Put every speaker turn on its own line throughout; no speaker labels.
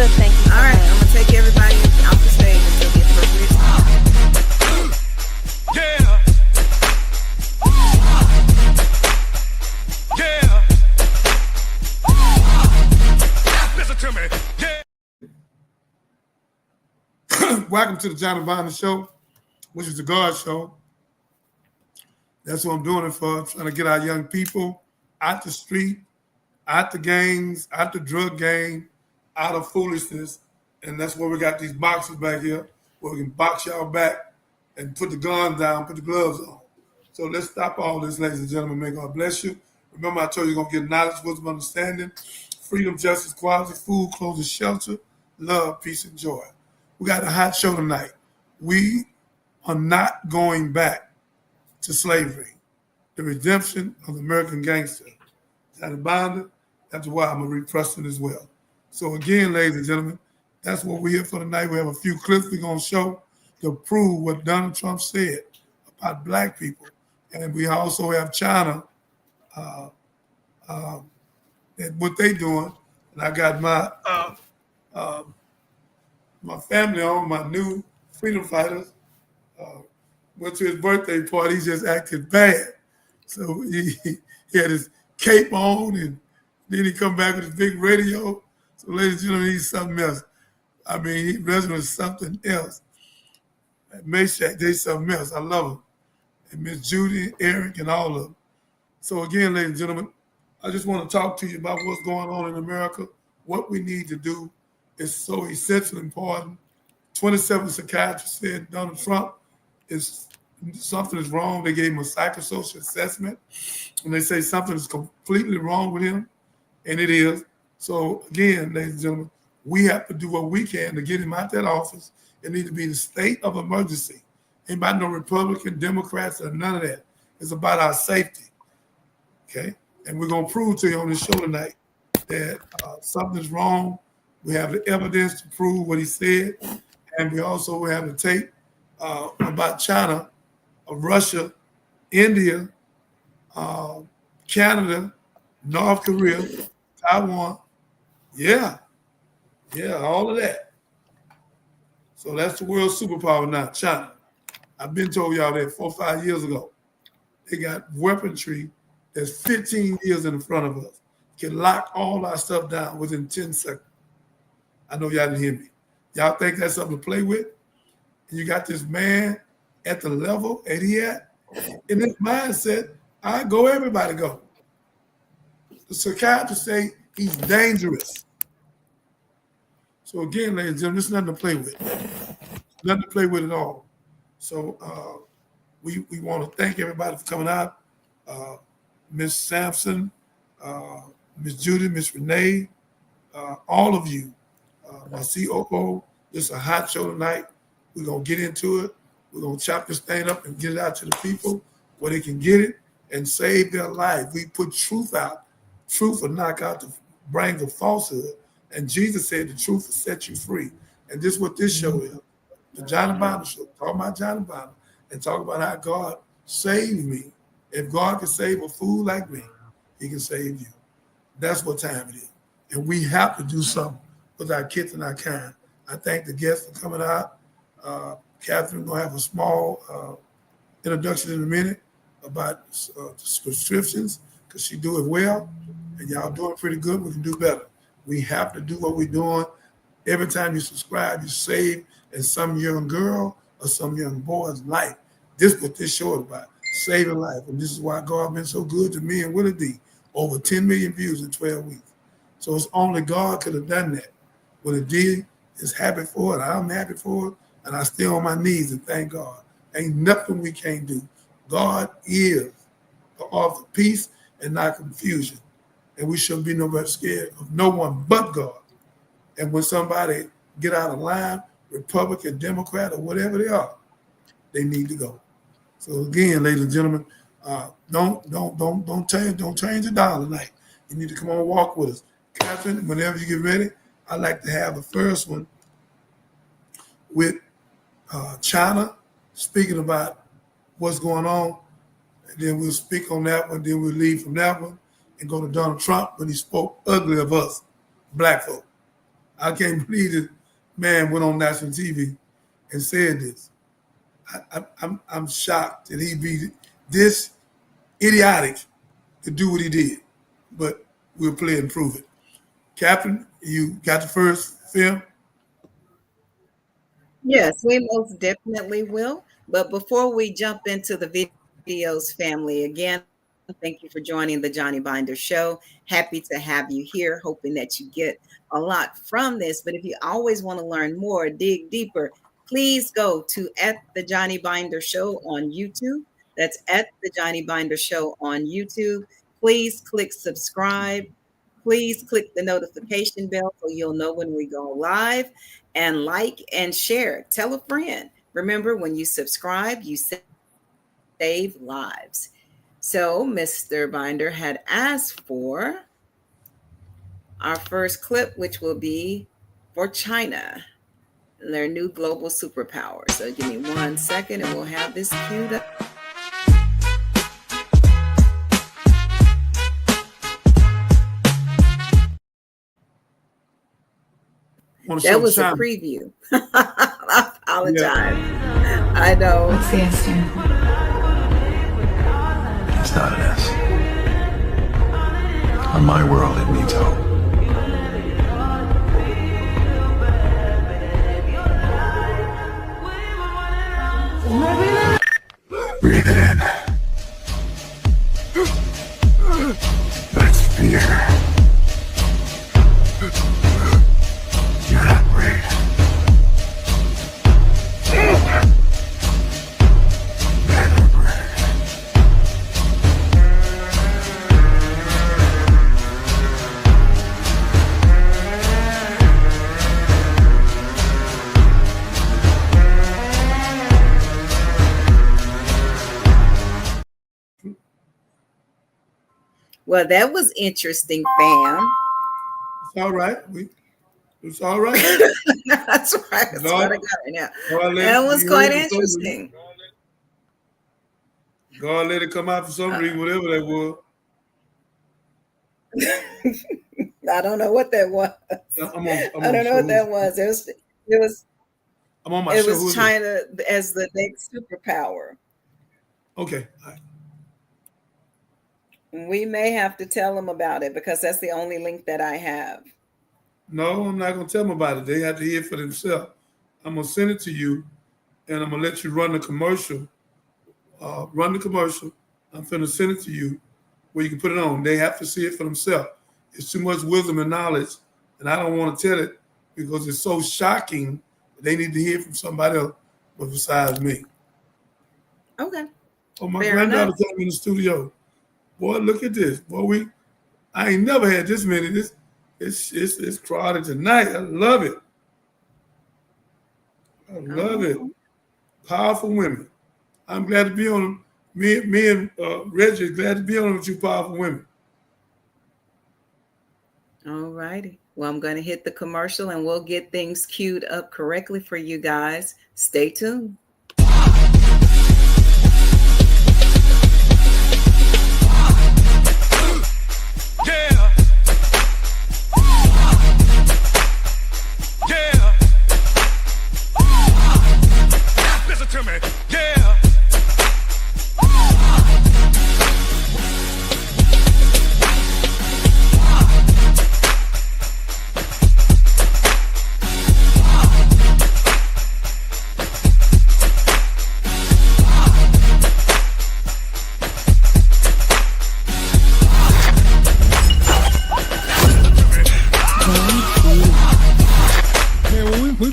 good. Thank you.
All right, I'm gonna take everybody off the stage until the appropriate time.
Yeah. Yeah. Listen to me. Yeah.
Welcome to the Johnny Bonner Show, which is the God Show. That's what I'm doing it for, trying to get our young people out the street, out the gangs, out the drug game, out of foolishness. And that's why we got these boxes back here, where we can box y'all back and put the gun down, put the gloves on. So let's stop all this, ladies and gentlemen. May God bless you. Remember, I told you you're going to get knowledge, wisdom, understanding, freedom, justice, quality, food, clothes, and shelter, love, peace, and joy. We got a hot show tonight. We are not going back to slavery. The redemption of the American Gangster. Johnny Bonner, that's why I'm a repressing as well. So again, ladies and gentlemen, that's what we're here for tonight. We have a few clips we're going to show to prove what Donald Trump said about black people. And we also have China and what they doing. And I got my family on, my new freedom fighters. Went to his birthday party, he just acted bad. So he had his cape on, and then he come back with his big radio. So ladies and gentlemen, he's something else. I mean, he resonates something else. Meshack, they something else. I love him. And Miss Judy, Eric, and all of them. So again, ladies and gentlemen, I just want to talk to you about what's going on in America. What we need to do is so essential important. 27 psychiatrists said Donald Trump something is wrong. They gave him a psychosocial assessment, and they say something is completely wrong with him, and it is. So again, ladies and gentlemen, we have to do what we can to get him out that office. It needs to be the state of emergency. Ain't about no Republican, Democrats, or none of that. It's about our safety, okay? And we're going to prove to you on this show tonight that something's wrong. We have the evidence to prove what he said, and we also have the tape about China, Russia, India, Canada, North Korea, Taiwan. Yeah, all of that. So that's the world superpower now, China. I've been told y'all that 4 or 5 years ago. They got weaponry that's 15 years in front of us. Can lock all our stuff down within 10 seconds. I know y'all didn't hear me. Y'all think that's something to play with? And you got this man at the level that he at, in his mindset, I go, everybody go. The psychiatrists say he's dangerous. So again, ladies and gentlemen, this is nothing to play with. Nothing to play with at all. So we want to thank everybody for coming out. Miss Sampson, Miss Judy, Miss Renee, all of you. My COO, this is a hot show tonight. We're going to get into it. We're going to chop this thing up and get it out to the people where they can get it and save their life. We put truth out. Truth will knock out the brains of falsehood. And Jesus said the truth will set you free. And this is what this show is. The Johnny Bonner Show. Talk about Johnny Bonner and talk about how God saved me. If God can save a fool like me, he can save you. That's what time it is. And we have to do something with our kids and our kind. I thank the guests for coming out. Catherine going to have a small introduction in a minute about prescriptions because she do it well. And y'all doing pretty good. We can do better. We have to do what we're doing. Every time you subscribe, you save in some young girl or some young boy's life. This is what this show is about, saving life. And this is why God been so good to me and Willie D. Over 10 million views in 12 weeks. So it's only God could have done that. Willie D is happy for it. I'm happy for it. And I stay on my knees and thank God. Ain't nothing we can't do. God is the author of peace and not confusion. And we shouldn't be nobody scared of no one but God. And when somebody get out of line, Republican, Democrat, or whatever they are, they need to go. So again, ladies and gentlemen, don't change the dial tonight. You need to come on and walk with us. Catherine, whenever you get ready, I'd like to have the first one with China, speaking about what's going on. And then we'll speak on that one. Then we'll leave from that one and go to Donald Trump when he spoke ugly of us, black folk. I can't believe this man went on national TV and said this. I'm shocked that he be this idiotic to do what he did. But we'll play and prove it. Captain, you got the first film?
Yes, we most definitely will. But before we jump into the videos, family, again, thank you for joining the Johnny Binder Show. Happy to have you here, hoping that you get a lot from this. But if you always want to learn more, dig deeper, please go to @The Johnny Binder Show on YouTube. That's @The Johnny Binder Show on YouTube. Please click subscribe. Please click the notification bell so you'll know when we go live, and like and share. Tell a friend. Remember, when you subscribe, you save lives. So Mr. Binder had asked for our first clip, which will be for China, their new global superpower. So give me 1 second and we'll have this queued up. That was a preview. I apologize. Yeah. I know.
What's the S stand for?
It's not an S. On my world, it means hope. Breathe it in. That's fear. You're not brave. Better brave.
Well, that was interesting, fam.
It's all right. It's all right.
That's right. That's what I got right now. That was quite interesting.
God let it come out for some reason, whatever that was.
I don't know what that was. I don't know what that was. It was.
I'm on my show.
It was China as the next superpower.
Okay. All right.
We may have to tell them about it because that's the only link that I have.
No, I'm not going to tell them about it. They have to hear it for themselves. I'm going to send it to you, and I'm going to let you run the commercial. I'm going to send it to you where you can put it on. They have to see it for themselves. It's too much wisdom and knowledge, and I don't want to tell it because it's so shocking. They need to hear it from somebody else, but besides me.
Okay.
Oh, my granddaughter came in the studio. Boy, look at this. Boy, I ain't never had this many. It's crowded tonight. I love it. I love it. Powerful women. I'm glad to be on them. Me and Reggie are glad to be on them with you powerful women.
All righty. Well, I'm going to hit the commercial and we'll get things queued up correctly for you guys. Stay tuned.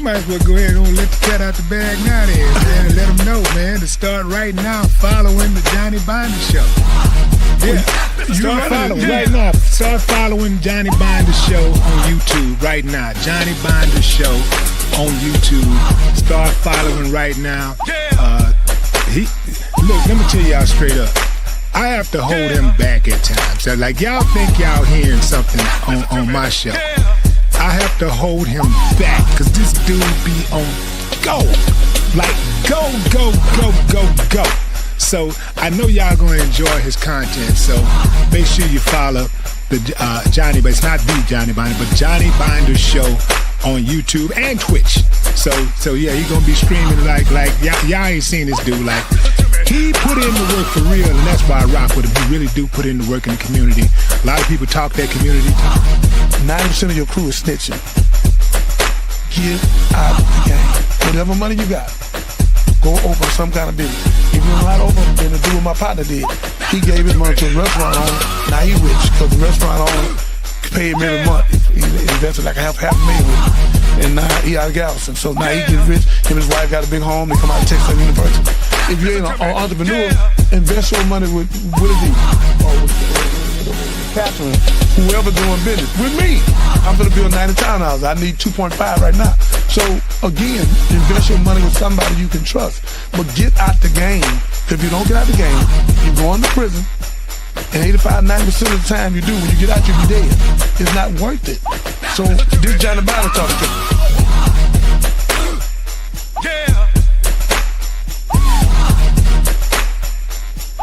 Might as well go ahead and let the cat out the bag now then, man, and let them know, man, to start right now following the Johnny Binder Show. Yeah, start following right now. Start following Johnny Binder Show on YouTube right now. Johnny Binder Show on YouTube. Start following right now. Look, let me tell y'all straight up. I have to hold him back at times. So, like, y'all think y'all hearing something on my show. I have to hold him back because this dude be on go. Like go. So I know y'all gonna enjoy his content. So make sure you follow the Johnny, but it's not the Johnny Binder, but Johnny Binder Show on YouTube and Twitch. So yeah, he's gonna be streaming like y'all ain't seen this dude. Like, he put in the work for real, and that's why I rock with him. He really do put in the work in the community. A lot of people talk that community talk.
90% of your crew is snitching. Get out of the game. Whatever money you got, go open some kind of business. If you don't know how to open, then do what my partner did. He gave his money to a restaurant owner. Now he rich because the restaurant owner paid him every month. He invested like half a million with him. And now he out of Galveston. So now he gets rich. Him and his wife got a big home. They come out of Texas University. If you ain't an entrepreneur, invest your money with Willie D. Or with Catherine, whoever doing business. With me, I'm gonna build 90 townhouses. I need 2.5 right now. So again, invest your money with somebody you can trust. But get out the game. If you don't get out the game, you go into prison. And 85-90% of the time you do, when you get out, you'll be dead. It's not worth it. So this Johnny Biden talking to me.
Yeah.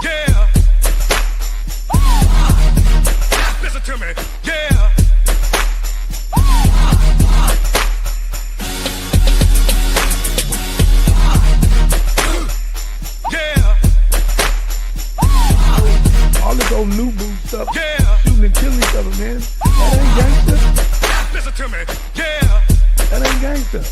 Yeah. Listen to me. Yeah. Yeah.
All this old new boo stuff,
Yeah.
shooting and killing each other, man. That ain't gangster.
Listen to me. Yeah.
That ain't gangster.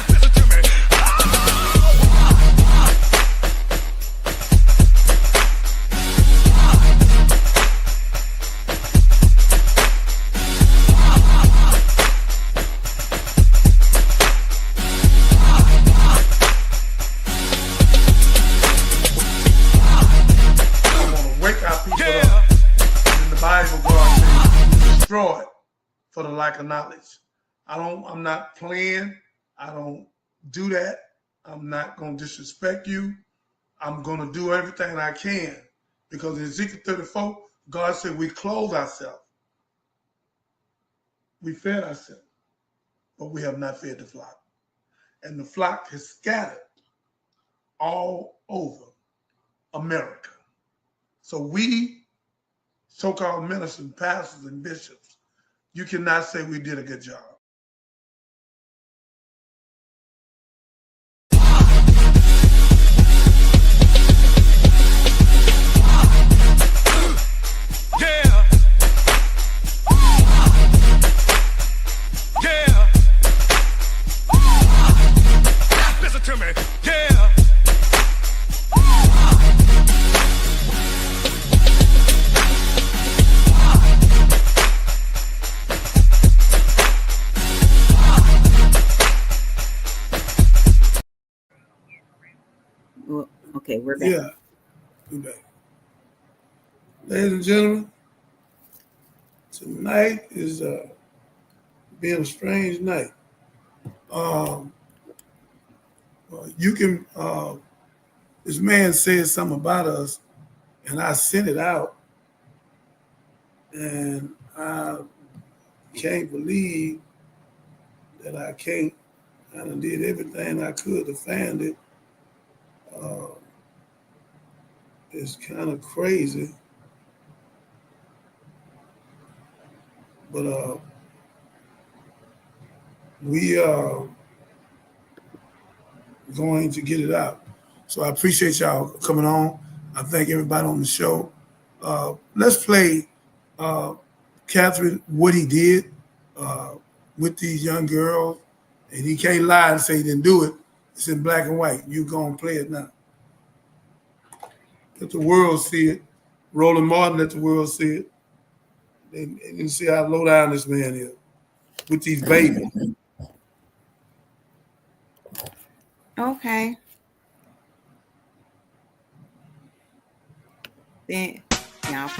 Listen to me.
I want to wake our people up. In the Bible, God says, "You destroy it for the lack of knowledge." I'm not playing. I don't do that. I'm not going to disrespect you. I'm going to do everything I can. Because in Ezekiel 34, God said we clothe ourselves. We fed ourselves. But we have not fed the flock. And the flock has scattered all over America. So we, so-called ministers, pastors, and bishops, you cannot say we did a good job.
Yeah. Yeah. Listen to me. Yeah.
Well, okay, we're back.
Yeah. We're back. Ladies and gentlemen, tonight is being a strange night. You can, this man said something about us, and I sent it out, and I can't believe that I can't. I done did everything I could to find it. It's kind of crazy, but we are going to get it out. So I appreciate y'all coming on. I thank everybody on the show. Let's play Catherine, what he did with these young girls, and he can't lie and say he didn't do it. It's in black and white. You go and play it now. Let the world see it. Roland Martin, let the world see it. And see how low down this man is with these babies.
Okay. Then, yeah.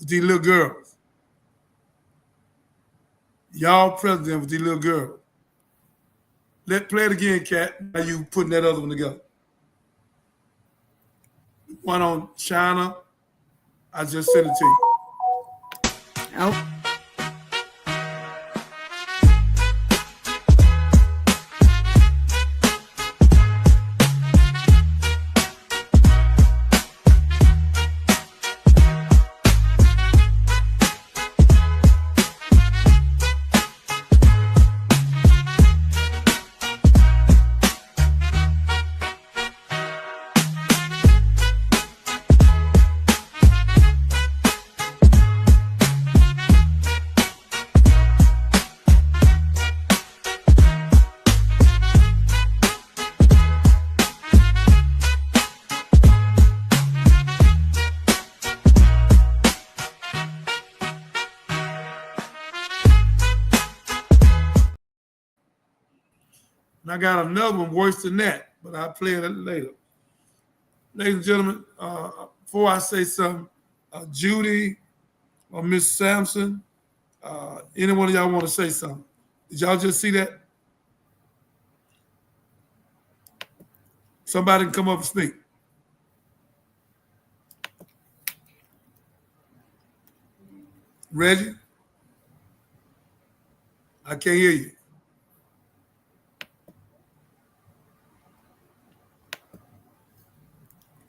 these little girls. Y'all president with these little girls. Play it again, Kat. How you putting that other one together? One on China. I just sent it to you.
Oh,
And I got another one worse than that, but I'll play it later. Ladies and gentlemen, before I say something, Judy or Miss Sampson, any one of y'all want to say something? Did y'all just see that? Somebody can come up and speak. Reggie? I can't hear you.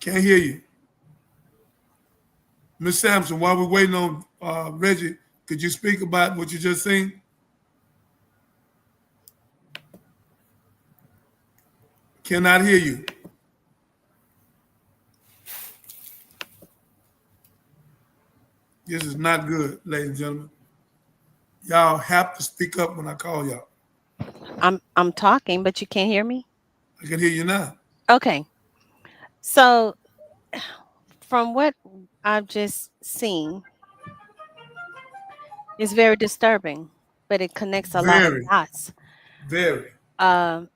Can't hear you. Miss Sampson, while we're waiting on Reggie, could you speak about what you just seen? Cannot hear you. This is not good, ladies and gentlemen. Y'all have to speak up when I call y'all.
I'm talking, but you can't hear me?
I can hear you now.
Okay. So from what I've just seen, it's very disturbing, but it connects a lot of
Very.
dots.
Very.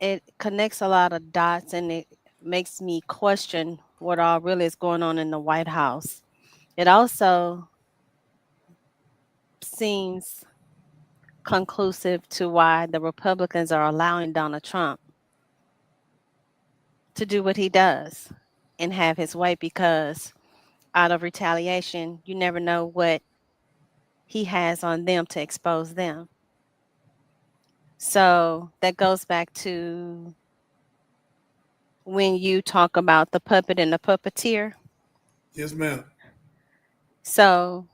It connects a lot of dots, and it makes me question what all really is going on in the White House. It also seems conclusive to why the Republicans are allowing Donald Trump to do what he does and have his way, because out of retaliation, you never know what he has on them to expose them. So that goes back to when you talk about the puppet and the puppeteer.
Yes, ma'am.
So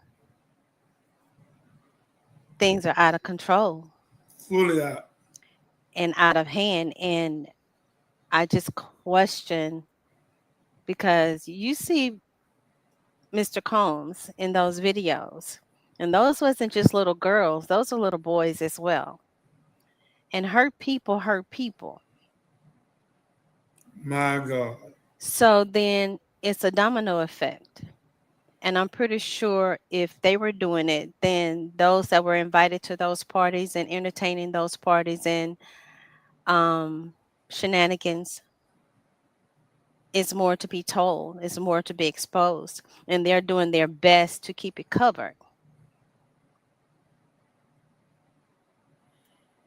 things are out of control
Fully out.
and out of hand. And I just question, because you see Mr. Combs in those videos, and those wasn't just little girls, those are little boys as well. And hurt people hurt people.
My God.
So then it's a domino effect. And I'm pretty sure if they were doing it, then those that were invited to those parties and entertaining those parties and shenanigans, is more to be told, is more to be exposed. And they're doing their best to keep it covered.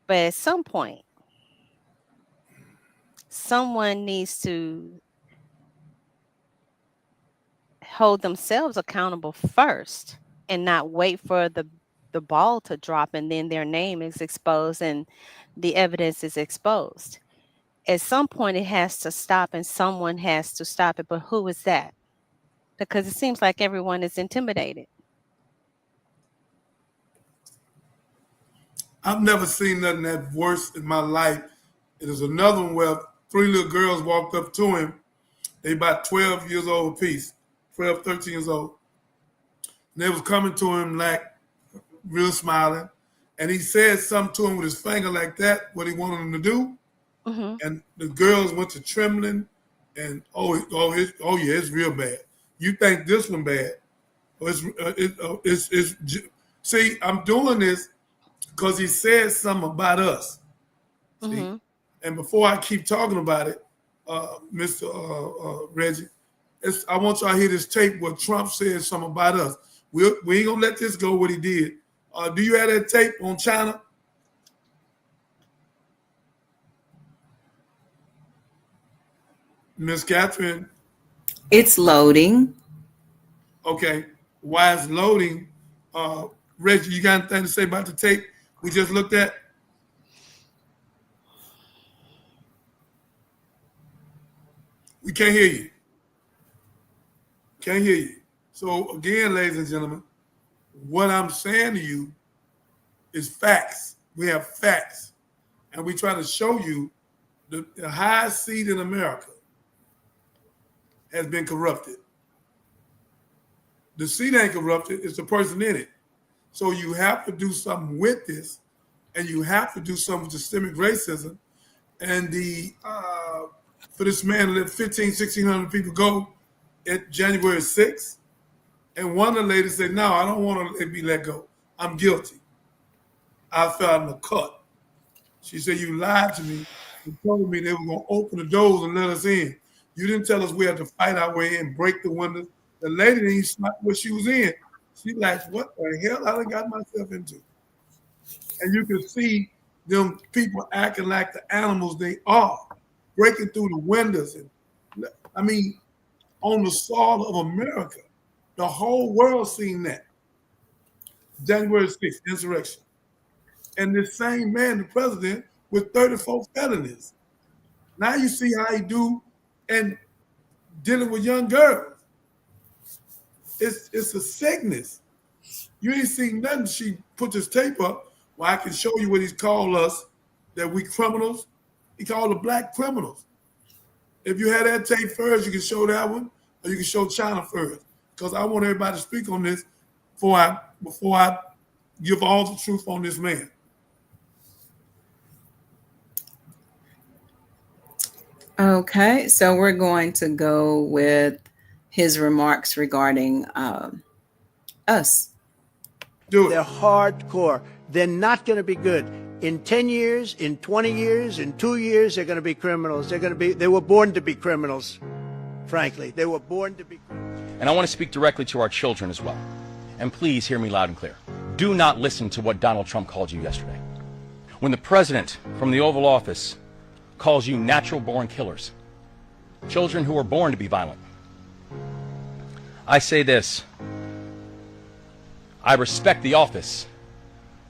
But at some point, someone needs to hold themselves accountable first and not wait for the ball to drop and then their name is exposed and the evidence is exposed. At some point it has to stop, and someone has to stop it. But who is that? Because it seems like everyone is intimidated.
I've never seen nothing that worse in my life. It is another one where 3 little girls walked up to him. They about 12 years old apiece, 12, 13 years old. And they was coming to him like real smiling. And he said something to him with his finger like that, what he wanted him to do.
Mm-hmm.
And the girls went to trembling. And, yeah, it's real bad. You think this one bad. See, I'm doing this because he said something about us.
Mm-hmm.
And before I keep talking about it, Mr. Reggie, I want y'all to hear this tape where Trump said something about us. We ain't gonna let this go. What he did. Do you have that tape on China? Miss Catherine.
It's loading.
Okay. While it's loading, Reggie, you got anything to say about the tape we just looked at? We can't hear you. Can't hear you. So again, ladies and gentlemen, what I'm saying to you is facts. We have facts. And we try to show you the highest seat in America has been corrupted. The seat ain't corrupted, it's the person in it. So you have to do something with this, and you have to do something with systemic racism. And for this man to let 1,600 people go at January 6th, and one of the ladies said, no, I don't want to be let go. I'm guilty. I fell in the cut. She said, you lied to me. You told me they were going to open the doors and let us in. You didn't tell us we had to fight our way in, break the windows. The lady didn't even smell what she was in. She like, what the hell I done got myself into? And you can see them people acting like the animals they are, breaking through the windows. And I mean, on the soil of America, the whole world seen that. January 6th, insurrection. And this same man, the president, with 34 felonies. Now you see how he do and dealing with young girls. It's a sickness. You ain't seen nothing. She put this tape up where I can show you what he's called us, that we criminals. He called the black criminals. If you had that tape first, you can show that one, or you can show China first. Because I want everybody to speak on this before I give all the truth on this man.
Okay, so we're going to go with his remarks regarding us.
Do it.
They're hardcore. They're not going to be good. In 10 years, in 20 years, in 2 years, they're going to be criminals. They were born to be criminals, frankly. They were born to be criminals.
And I want to speak directly to our children as well. And please hear me loud and clear. Do not listen to what Donald Trump called you yesterday. When the president from the Oval Office calls you natural-born killers, children who are born to be violent, I say this: I respect the office,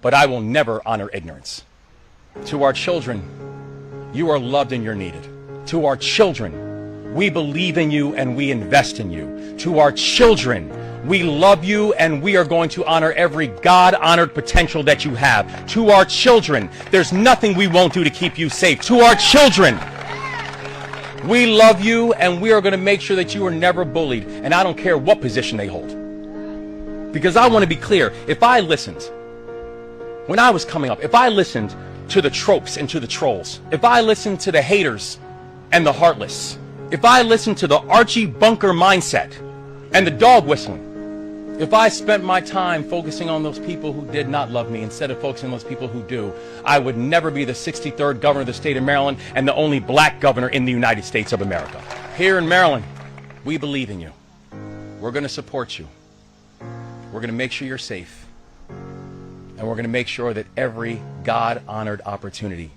but I will never honor ignorance. To our children, you are loved and you're needed. To our children, we believe in you and we invest in you. To our children, we love you and we are going to honor every God-honored potential that you have. To our children, there's nothing we won't do to keep you safe. To our children, we love you and we are going to make sure that you are never bullied. And I don't care what position they hold. Because I want to be clear, if I listened, when I was coming up, if I listened to the tropes and to the trolls, if I listened to the haters and the heartless, if I listened to the Archie Bunker mindset and the dog whistling, if I spent my time focusing on those people who did not love me instead of focusing on those people who do, I would never be the 63rd governor of the state of Maryland and the only black governor in the United States of America. Here in Maryland, we believe in you. We're going to support you. We're going to make sure you're safe. And we're going to make sure that every God-honored opportunity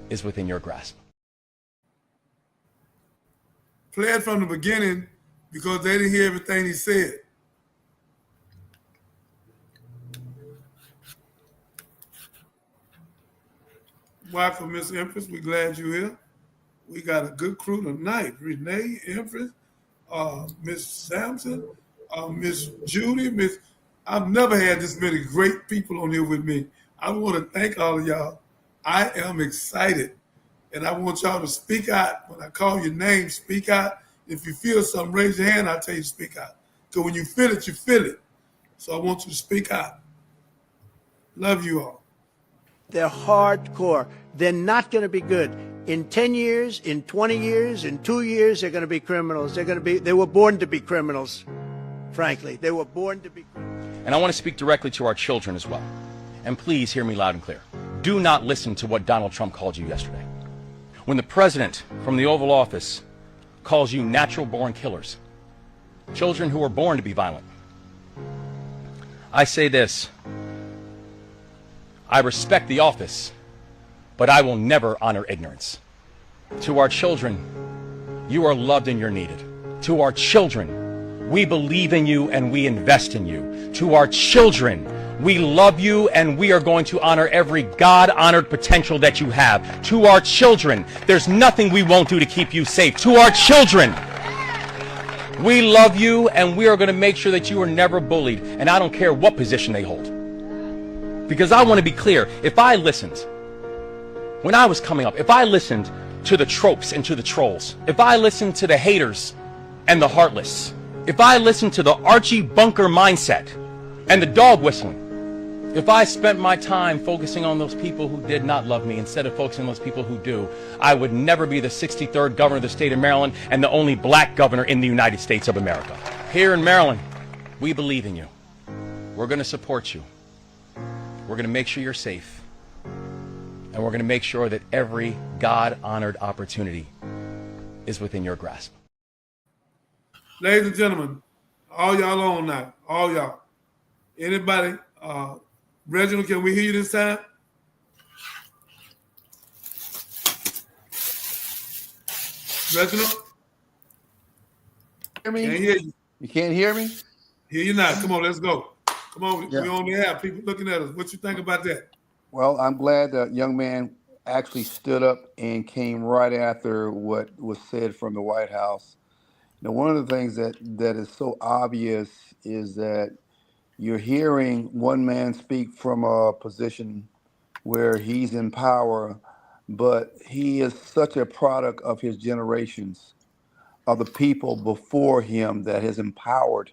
is within your grasp.
Play it from the beginning because they didn't hear everything he said. Welcome, Miss Empress. We're glad you're here. We got a good crew tonight. Renee, Empress, Miss Sampson, Miss Judy, I've never had this many great people on here with me. I want to thank all of y'all. I am excited. And I want y'all to speak out. When I call your name, speak out. If you feel something, raise your hand. I'll tell you to speak out. Because when you feel it, you feel it. So I want you to speak out. Love you all.
They're hardcore. They're not going to be good. In 10 years, in 20 years, in 2 years, they're going to be criminals. They were born to be criminals, frankly. They were born to be criminals.
And I want to speak directly to our children as well. And please hear me loud and clear. Do not listen to what Donald Trump called you yesterday. When the president from the Oval Office calls you natural-born killers, children who are born to be violent, I say this. I respect the office, but I will never honor ignorance. To our children, you are loved and you're needed. To our children, we believe in you and we invest in you. To our children, we love you and we are going to honor every God-honored potential that you have. To our children, there's nothing we won't do to keep you safe. To our children, we love you and we are going to make sure that you are never bullied. And I don't care what position they hold. Because I want to be clear, if I listened, when I was coming up, if I listened to the tropes and to the trolls, if I listened to the haters and the heartless, if I listened to the Archie Bunker mindset and the dog whistling, if I spent my time focusing on those people who did not love me instead of focusing on those people who do, I would never be the 63rd governor of the state of Maryland and the only black governor in the United States of America. Here in Maryland, we believe in you. We're going to support you. We're going to make sure you're safe. And we're going to make sure that every God-honored opportunity is within your grasp.
Ladies and gentlemen, all y'all on now, all y'all. Anybody, Reginald, can we hear you this time? Reginald?
Hear me?
Can't hear you.
You can't hear me?
Hear you now. Come on, let's go. Come on,
Yeah.
we on the air. People looking at us. What you think about that?
Well, I'm glad that young man actually stood up and came right after what was said from the White House. Now, one of the things that is so obvious is that you're hearing one man speak from a position where he's in power, but he is such a product of his generations, of the people before him that has empowered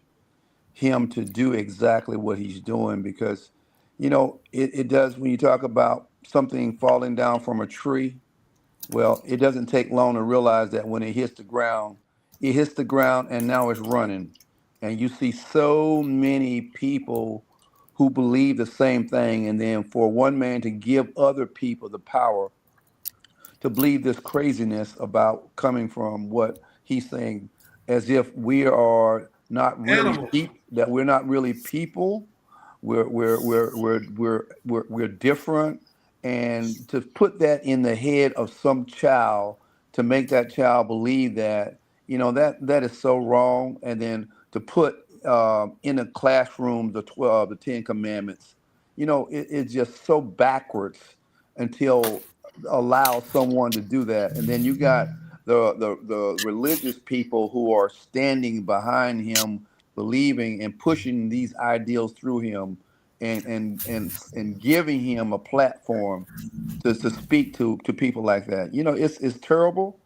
him to do exactly what he's doing. Because, you know, it does, when you talk about something falling down from a tree, well, it doesn't take long to realize that when it hits the ground and now it's running. And you see so many people who believe the same thing. And then for one man to give other people the power to believe this craziness about coming from what he's saying, as if we are not really that we're not really people. We're different. And to put that in the head of some child, to make that child believe that, you know, that is so wrong. And then to put in a classroom the 10 Commandments, you know, it's just so backwards until allow someone to do that. And then you got the religious people who are standing behind him, believing and pushing these ideals through him, and giving him a platform to speak to people like that. You know, it's terrible.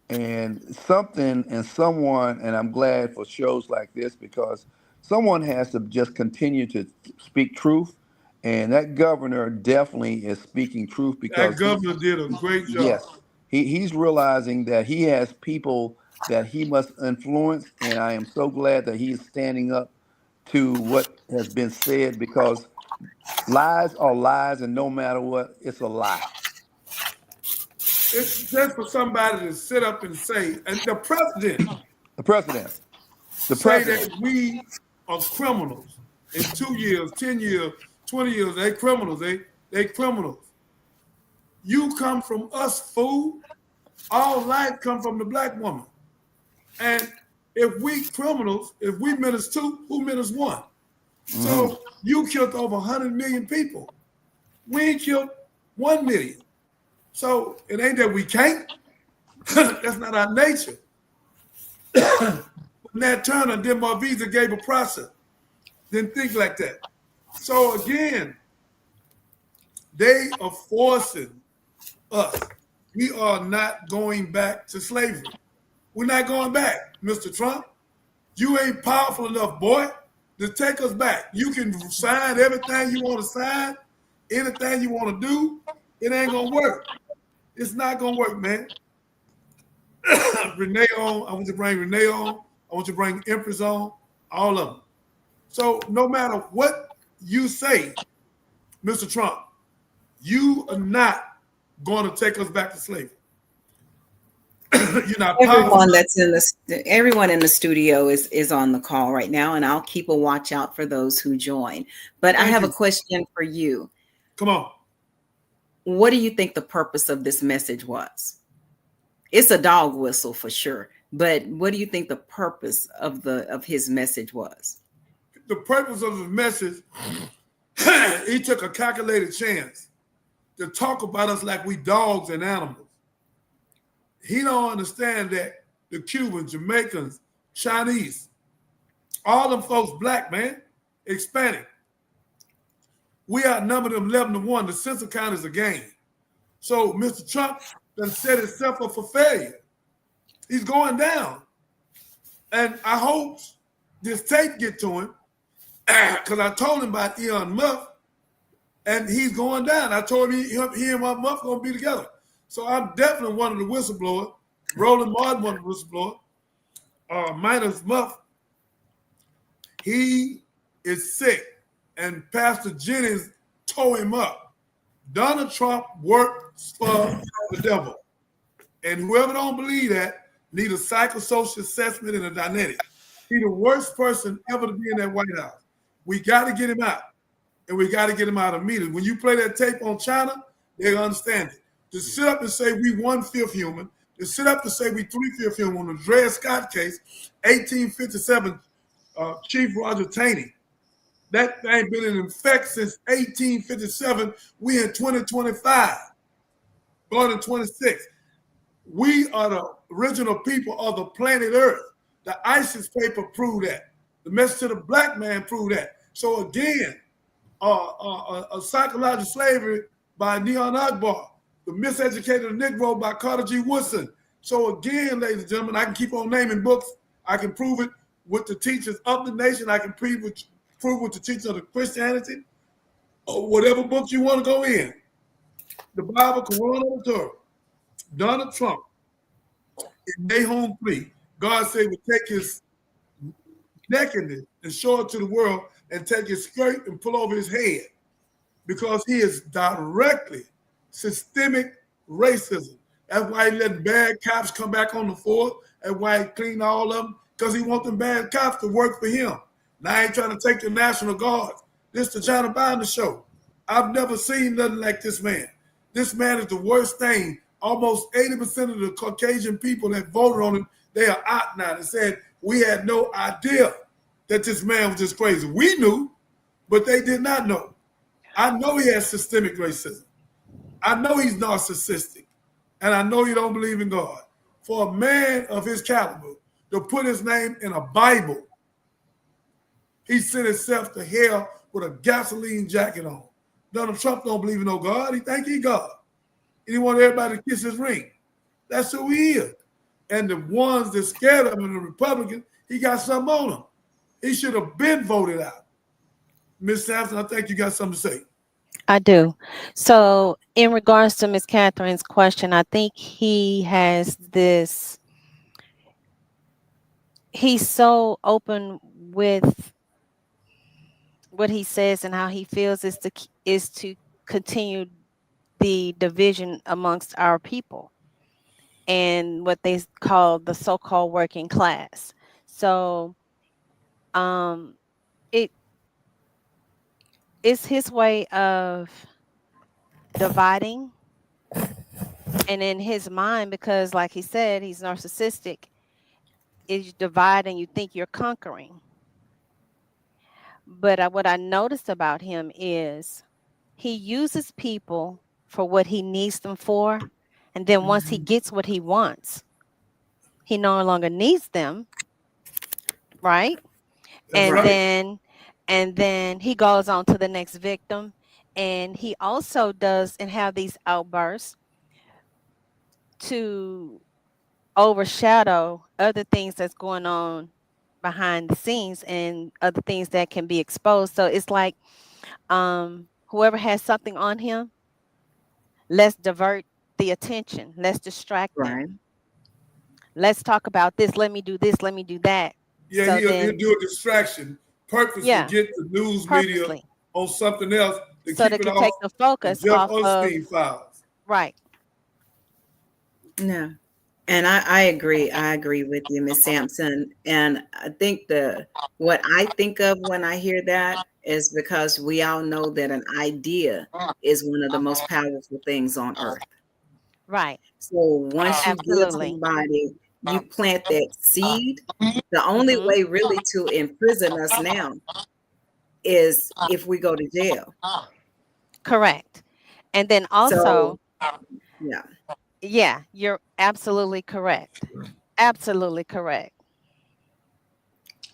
And someone, and I'm glad for shows like this, because someone has to just continue to speak truth. And that governor definitely is speaking truth, because
that governor did a great job.
Yes, he's realizing that he has people that he must influence. And I am so glad that he is standing up to what has been said, because lies are lies, and no matter what, it's a lie.
It's just for somebody to sit up and say, and the president say that we are criminals in 2 years, 10 years, 20 years. They criminals. They criminals. You come from us, fool. All life come from the black woman. And if we criminals, if we menace two, who menace one? Mm-hmm. So you killed over 100 million people. We ain't killed 1 million. So it ain't that we can't. That's not our nature. Nat Turner, Denmark Visa gave a process. Didn't think like that. So again, they are forcing us. We are not going back to slavery. We're not going back, Mr. Trump. You ain't powerful enough, boy, to take us back. You can sign everything you want to sign, anything you want to do. It ain't going to work. It's not going to work, man. Renee on. I want to bring Renee on. I want to bring Empress on. All of them. So no matter what you say, Mr. Trump, you are not going to take us back to slavery. You're not
Everyone
powerful.
that's in everyone in the studio is on the call right now, and I'll keep a watch out for those who join. But I
Thank
have a
you.
question for you.
Come on.
What do you think the purpose of this message was? It's a dog whistle for sure, but what do you think the purpose of his message was?
The purpose of the message, he took a calculated chance to talk about us like we dogs and animals. He don't understand that the Cubans, Jamaicans, Chinese, all them folks black, man, Hispanic. We outnumber them 11-1. The census count is a game. So Mr. Trump done set himself up for failure. He's going down. And I hope this tape get to him, because I told him about Elon Musk, and he's going down. I told him he and my Musk going to be together. So I'm definitely one of the whistleblowers. Roland Martin, one of the whistleblowers. Minus Muff, he is sick, and Pastor Jennings tore him up. Donald Trump works for the devil. And whoever don't believe that need a psychosocial assessment and a dynamic. He's the worst person ever to be in that White House. We got to get him out, and we got to get him out immediately. When you play that tape on China, they understand it. To sit up and say we 1/5 human, to sit up and say we 3/5 human on the Dred Scott case, 1857, Chief Roger Taney. That thing been in effect since 1857. We in 2025, going to 26. We are the original people of the planet Earth. The ISIS paper proved that. The message to the black man proved that. So again, a psychological slavery by Neon Akbar, the miseducated Negro by Carter G. Woodson. So again, ladies and gentlemen, I can keep on naming books. I can prove it with the teachers of the nation. I can prove with the teachers of the Christianity, or whatever books you want to go in. The Bible, Quran, or the Torah. Donald Trump, in their home plea, God said would take his nakedness and show it to the world, and take his skirt and pull over his head, because he is directly systemic racism. That's why he letting bad cops come back on the force. That's why he cleaned all of them, because he wants them bad cops to work for him. Now I ain't trying to take the National Guard. This is the Johnny Binder Show. I've never seen nothing like this man. This man is the worst thing. Almost 80% of the Caucasian people that voted on him, they are out now. They said, we had no idea that this man was just crazy. We knew, but they did not know. I know he has systemic racism. I know he's narcissistic. And I know he don't believe in God. For a man of his caliber to put his name in a Bible, he sent himself to hell with a gasoline jacket on. Donald Trump don't believe in no God. He think he God. And he want everybody to kiss his ring. That's who he is. And the ones that scared of him, the Republicans, he got something on him. He should have been voted out. Ms. Sampson, I think you got something to say.
I do. So in regards to Ms. Catherine's question, I think he has this, he's so open with what he says and how he feels is to continue the division amongst our people and what they call the so-called working class. So it's his way of dividing, and in his mind, because like he said, he's narcissistic, is you divide and you think you're conquering. But what I noticed about him is he uses people for what he needs them for, and then once he gets what he wants, he no longer needs them, right?
That's right.
And then he goes on to the next victim, and he also does and have these outbursts to overshadow other things that's going on behind the scenes and other things that can be exposed. So it's like whoever has something on him, let's divert the attention, let's distract them. Let's talk about this, let me do this, let me do that.
Yeah,
So
he'll do a distraction purposely to get the news media on something else to
so
keep
they
it
can
off
take the focus
Jeff
off
Epstein
of
files.
right.
Yeah. And I agree. I agree with you, Miss Sampson. And I think what I think of when I hear that is because we all know that an idea is one of the most powerful things on earth.
Right.
So once you give
Absolutely.
somebody, you plant that seed, the only
Mhm.
way really to imprison us now is if we go to jail.
Correct. And then also,
So yeah,
yeah, you're absolutely correct. Absolutely correct.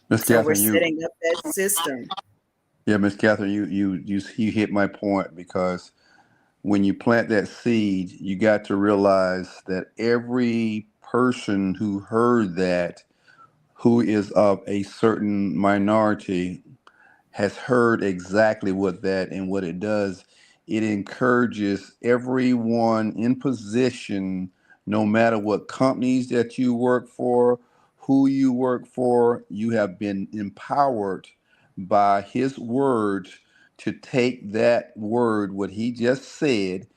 Miss
so we're
Catherine,
setting up that system.
Miss Catherine, you hit my point, because when you plant that seed, you got to realize that every person who heard that, who is of a certain minority, has heard exactly what that and what it does. It encourages everyone in position, no matter what companies that you work for, who you work for, you have been empowered by his word to take that word, what he just said,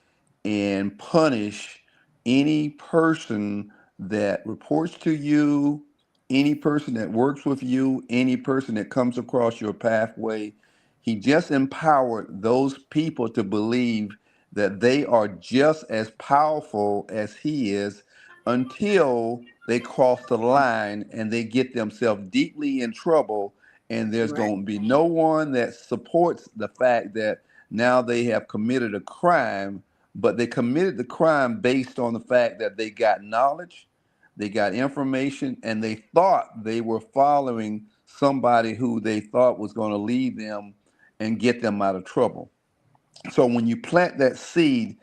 and punish any person that reports to you, any person that works with you, any person that comes across your pathway. He just empowered those people to believe that they are just as powerful as he is, until they cross the line and they get themselves deeply in trouble. And there's
Right,
going to be no one that supports the fact that now they have committed a crime, but they committed the crime based on the fact that they got knowledge, they got information, and they thought they were following somebody who they thought was going to lead them and get them out of trouble. So when you plant that seed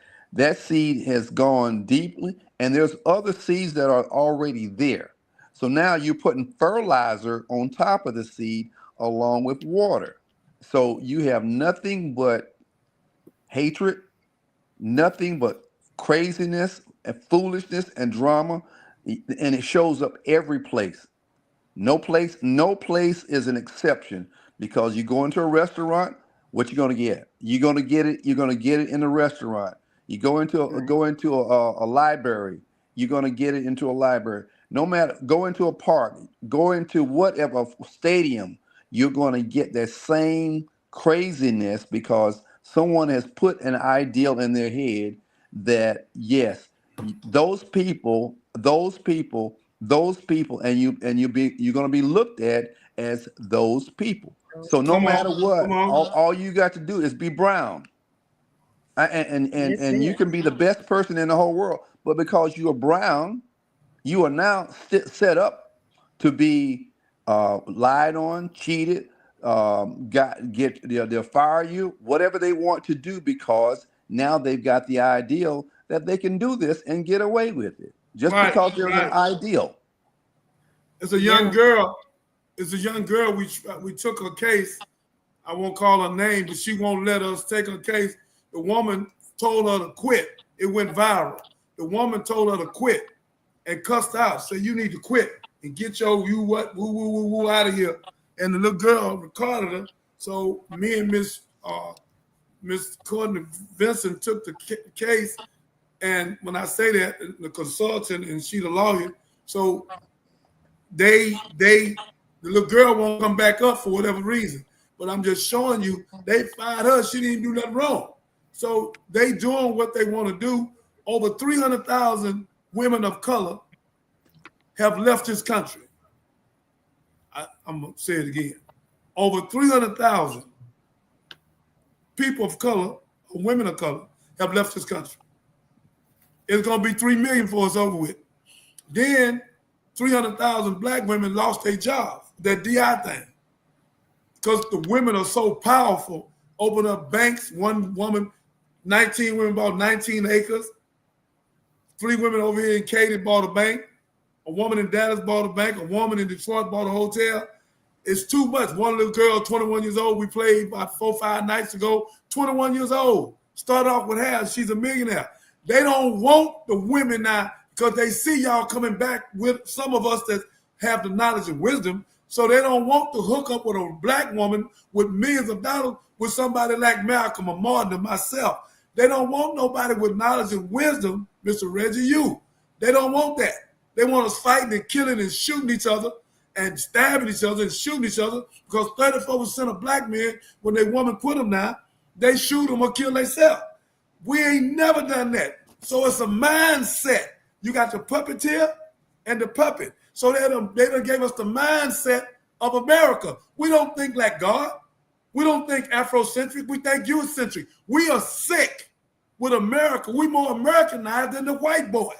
has gone deeply, and there's other seeds that are already there. So now you're putting fertilizer on top of the seed along with water. So you have nothing but hatred, nothing but craziness and foolishness and drama, and it shows up every place. No place is an exception, because you go into a restaurant, what you gonna get? You're gonna get it. You're gonna get it in the restaurant. You
right,
go into a library. You're gonna get it into a library. No matter, go into a park, go into whatever stadium, you're gonna get that same craziness, because someone has put an ideal in their head that yes, those people, you're going to be looked at as those people.
those
So no
Come
people.
matter
on,
what,
come on.
all you got to do is be brown. And
That's
and you
it.
can be the best person in the whole world, but because you are brown, you are now set up to be lied on, cheated, they'll fire you, whatever they want to do, because now they've got the ideal that they can do this and get away with it just
Right,
because there's an
right.
ideal.
It's a young
Yeah.
girl. It's a young girl. We took her case. I won't call her name, but she won't let us take her case. The woman told her to quit. It went viral. The woman told her to quit and cussed out. Said, "You need to quit and get your you what woo woo woo woo out of here." And the little girl recorded her. So me and Miss Courtney Vincent took the case. And when I say that, the consultant and she the lawyer, so the little girl won't come back up for whatever reason. But I'm just showing you, they fired her. She didn't do nothing wrong. So they doing what they want to do. Over 300,000 women of color have left this country. I'm going to say it again. Over 300,000 people of color, or women of color, have left this country. It's going to be 3 million before it's over with. Then 300,000 black women lost their jobs, that DI thing. Because the women are so powerful, open up banks. One woman, 19 women bought 19 acres. 3 women over here in Katy bought a bank. A woman in Dallas bought a bank. A woman in Detroit bought a hotel. It's too much. One little girl, 21 years old, we played about 4 or 5 nights ago, 21 years old. Started off with half. She's a millionaire. They don't want the women now because they see y'all coming back with some of us that have the knowledge and wisdom. So they don't want to hook up with a black woman with millions of dollars with somebody like Malcolm or Martin or myself. They don't want nobody with knowledge and wisdom, Mr. Reggie, you. They don't want that. They want us fighting and killing and shooting each other and stabbing each other and shooting each other because 34% of black men, when they woman quit them now, they shoot them or kill themselves. We ain't never done that. So it's a mindset. You got the puppeteer and the puppet. So they done gave us the mindset of America. We don't think like God. We don't think Afrocentric. We think Eurocentric. We are sick with America. We more Americanized than the white boy.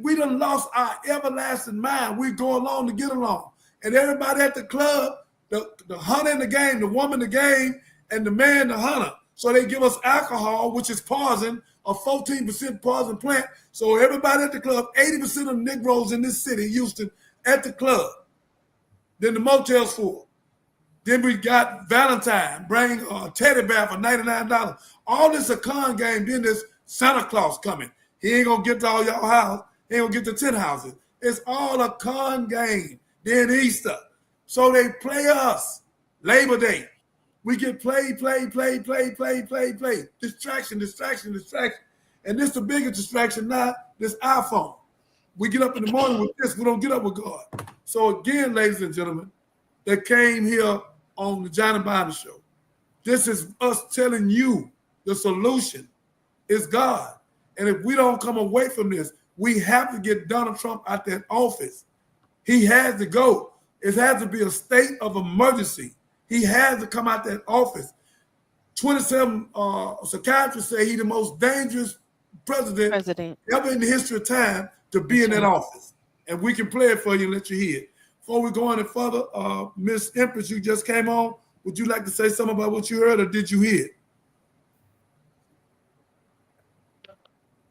We done lost our everlasting mind. We go along to get along. And everybody at the club, the hunter in the game, the woman in the game, and the man the hunter. So they give us alcohol, which is poison, a 14% poison plant. So everybody at the club, 80% of Negroes in this city, Houston, at the club. Then the motel's full. Then we got Valentine, bring a teddy bear for $99. All this a con game. Then there's Santa Claus coming. He ain't gonna get to all y'all house. He ain't gonna get to 10 houses. It's all a con game. Then Easter. So they play us. Labor Day. We get play. Distraction. And this the biggest distraction now, this iPhone. We get up in the morning with this. We don't get up with God. So again, ladies and gentlemen, that came here on the Johnny Binder Show. This is us telling you the solution is God. And if we don't come away from this, we have to get Donald Trump out that office. He has to go. It has to be a state of emergency. He has to come out that office. 27 psychiatrists say he's the most dangerous president ever in the history of time to be in that office. And we can play it for you and let you hear it. Before we go any further, Miss Empress, you just came on. Would you like to say something about what you heard, or did you hear it?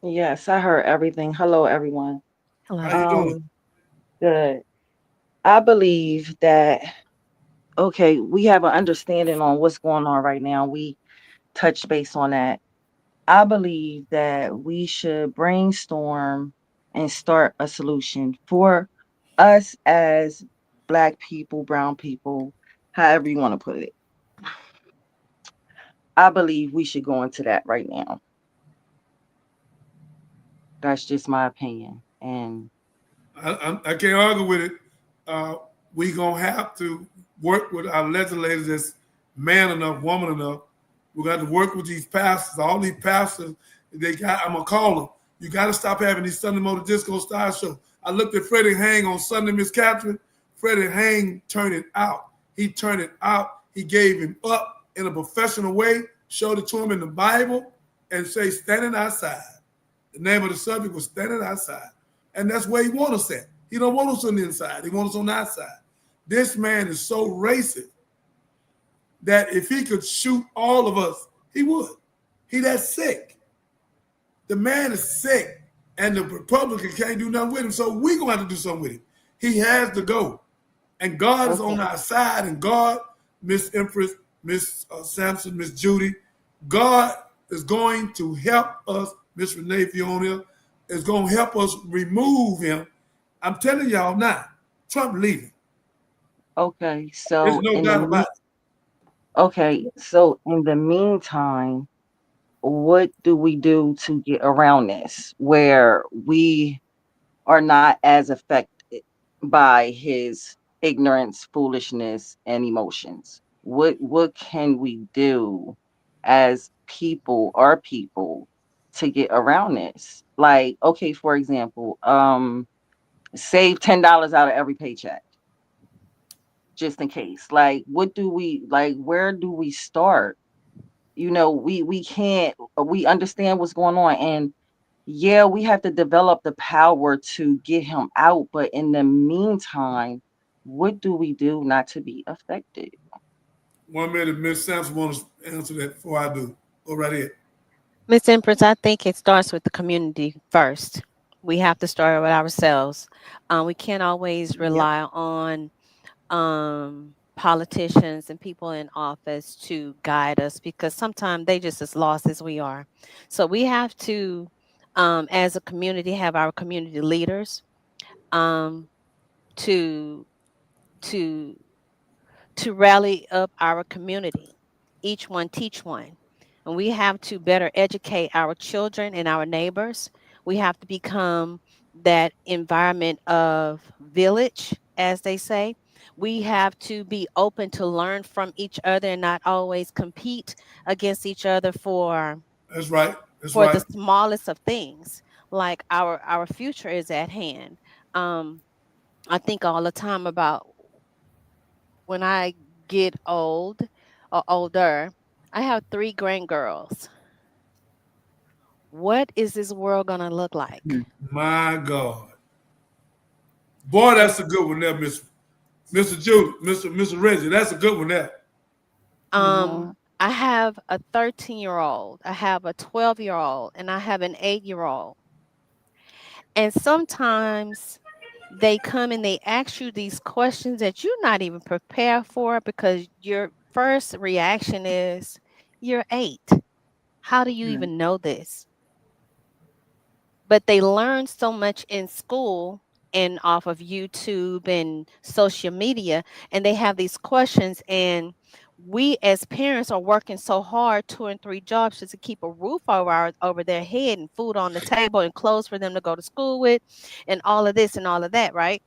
Yes, I heard everything. Hello, everyone.
Hello.
How you doing?
Good. I believe that, okay, we have an understanding on what's going on right now. We touched base on that. I believe that we should brainstorm and start a solution for us as Black people, brown people, however you want to put it. I believe we should go into that right now. That's just my opinion. And
I can't argue with it. We gonna have to work with our legislators that's man enough, woman enough. We got to work with these pastors. All these pastors, I'm gonna call them. You got to stop having these Sunday Motor Disco Style show. I looked at Freddie Hang on Sunday, Miss Catherine. Freddie Hang turned it out. He turned it out. He gave him up in a professional way, showed it to him in the Bible, and say, standing outside. The name of the subject was standing outside. And that's where he wants us at. He don't want us on the inside. He wants us on the outside. This man is so racist that if he could shoot all of us, he would. He that sick. The man is sick, and the Republican can't do nothing with him, so we're going to have to do something with him. He has to go. And God is on our side, and God, Miss Empress, Miss Sampson, Miss Judy, God is going to help us. Miss Renee Fiona is going to help us remove him. I'm telling y'all now, Trump leaving.
okay, so
There's no doubt about it.
okay, so in the meantime, what do we do to get around this where we are not as affected by his ignorance, foolishness, and emotions? What can we do as people, our people, to get around this? Like, okay, for example, save $10 out of every paycheck, just in case. Like, what do we like? Where do we start? You know, we can't. We understand what's going on, and yeah, we have to develop the power to get him out. But in the meantime, what do we do not to be affected?
1 minute, Miss Sampson wants to answer that before I do. Go right ahead.
Miss Empress, I think it starts with the community first. We have to start with ourselves. We can't always rely on politicians and people in office to guide us, because sometimes they just as lost as we are. So we have to, as a community, have our community leaders to to to rally up our community. Each one teach one. And we have to better educate our children and our neighbors. We have to become that environment of village, as they say. We have to be open to learn from each other and not always compete against each other
That's right. That's
for the
right.
smallest of things. Like our future is at hand. Um, I think all the time about when I get old or older. I have 3 grandgirls. What is this world gonna look like?
My God. Boy,
And
that's a good one there, Mr. Jude, Mr. Reggie. That's a good one there.
Mhm.
I have a 13-year-old, I have a 12-year-old, and I have an 8-year-old. And sometimes they come and they ask you these questions that you're not even prepared for because your first reaction is, "You're 8. How do you
Mhm.
even know this?" But they learn so much in school and off of YouTube and social media, and they have these questions. And we as parents are working so hard, 2 and 3 jobs, just to keep a roof over their head and food on the table and clothes for them to go to school with, and all of this and all of that, right?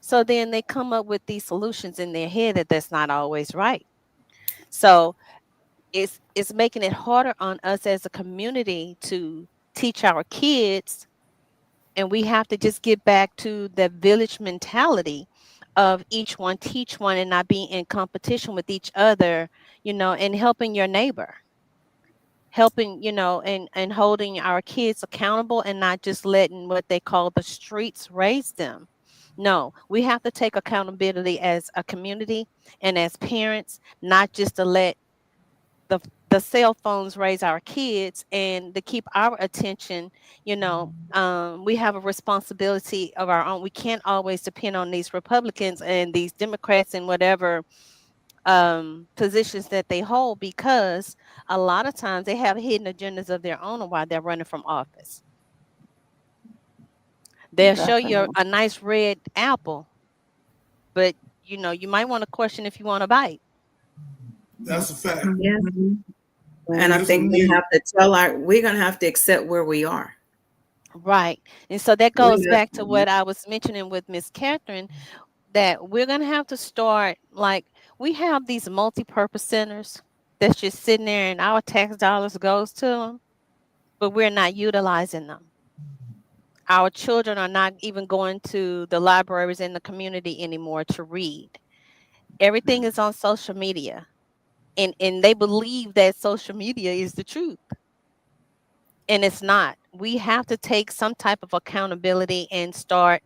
So then they come up with these solutions in their head that's not always right. So it's making it harder on us as a community to teach our kids, and we have to just get back to the village mentality of each one teach one and not being in competition with each other, and helping your neighbor, helping, and holding our kids accountable and not just letting what they call the streets raise them. No, we have to take accountability as a community and as parents, not just to let the the cell phones raise our kids and to keep our attention. We have a responsibility of our own. We can't always depend on these Republicans and these Democrats and whatever positions that they hold, because a lot of times they have hidden agendas of their own while they're running from office. They'll show you
Definitely.
a nice red apple, but you might want to question if you want to bite.
That's a fact.
Yes.
Mhm.
And I
Yes,
think
Mhm.
we
indeed.
have to we're going to have to accept where we are.
Right. And so that
We're
goes
not,
back to what I was mentioning with Miss Catherine, that we're going to have to start, like, we have these multi-purpose centers that's just sitting there and our tax dollars goes to them, but we're not utilizing them. Our children are not even going to the libraries in the community anymore to read. Everything is on social media, and they believe that social media is the truth, and it's not. We have to take some type of accountability and start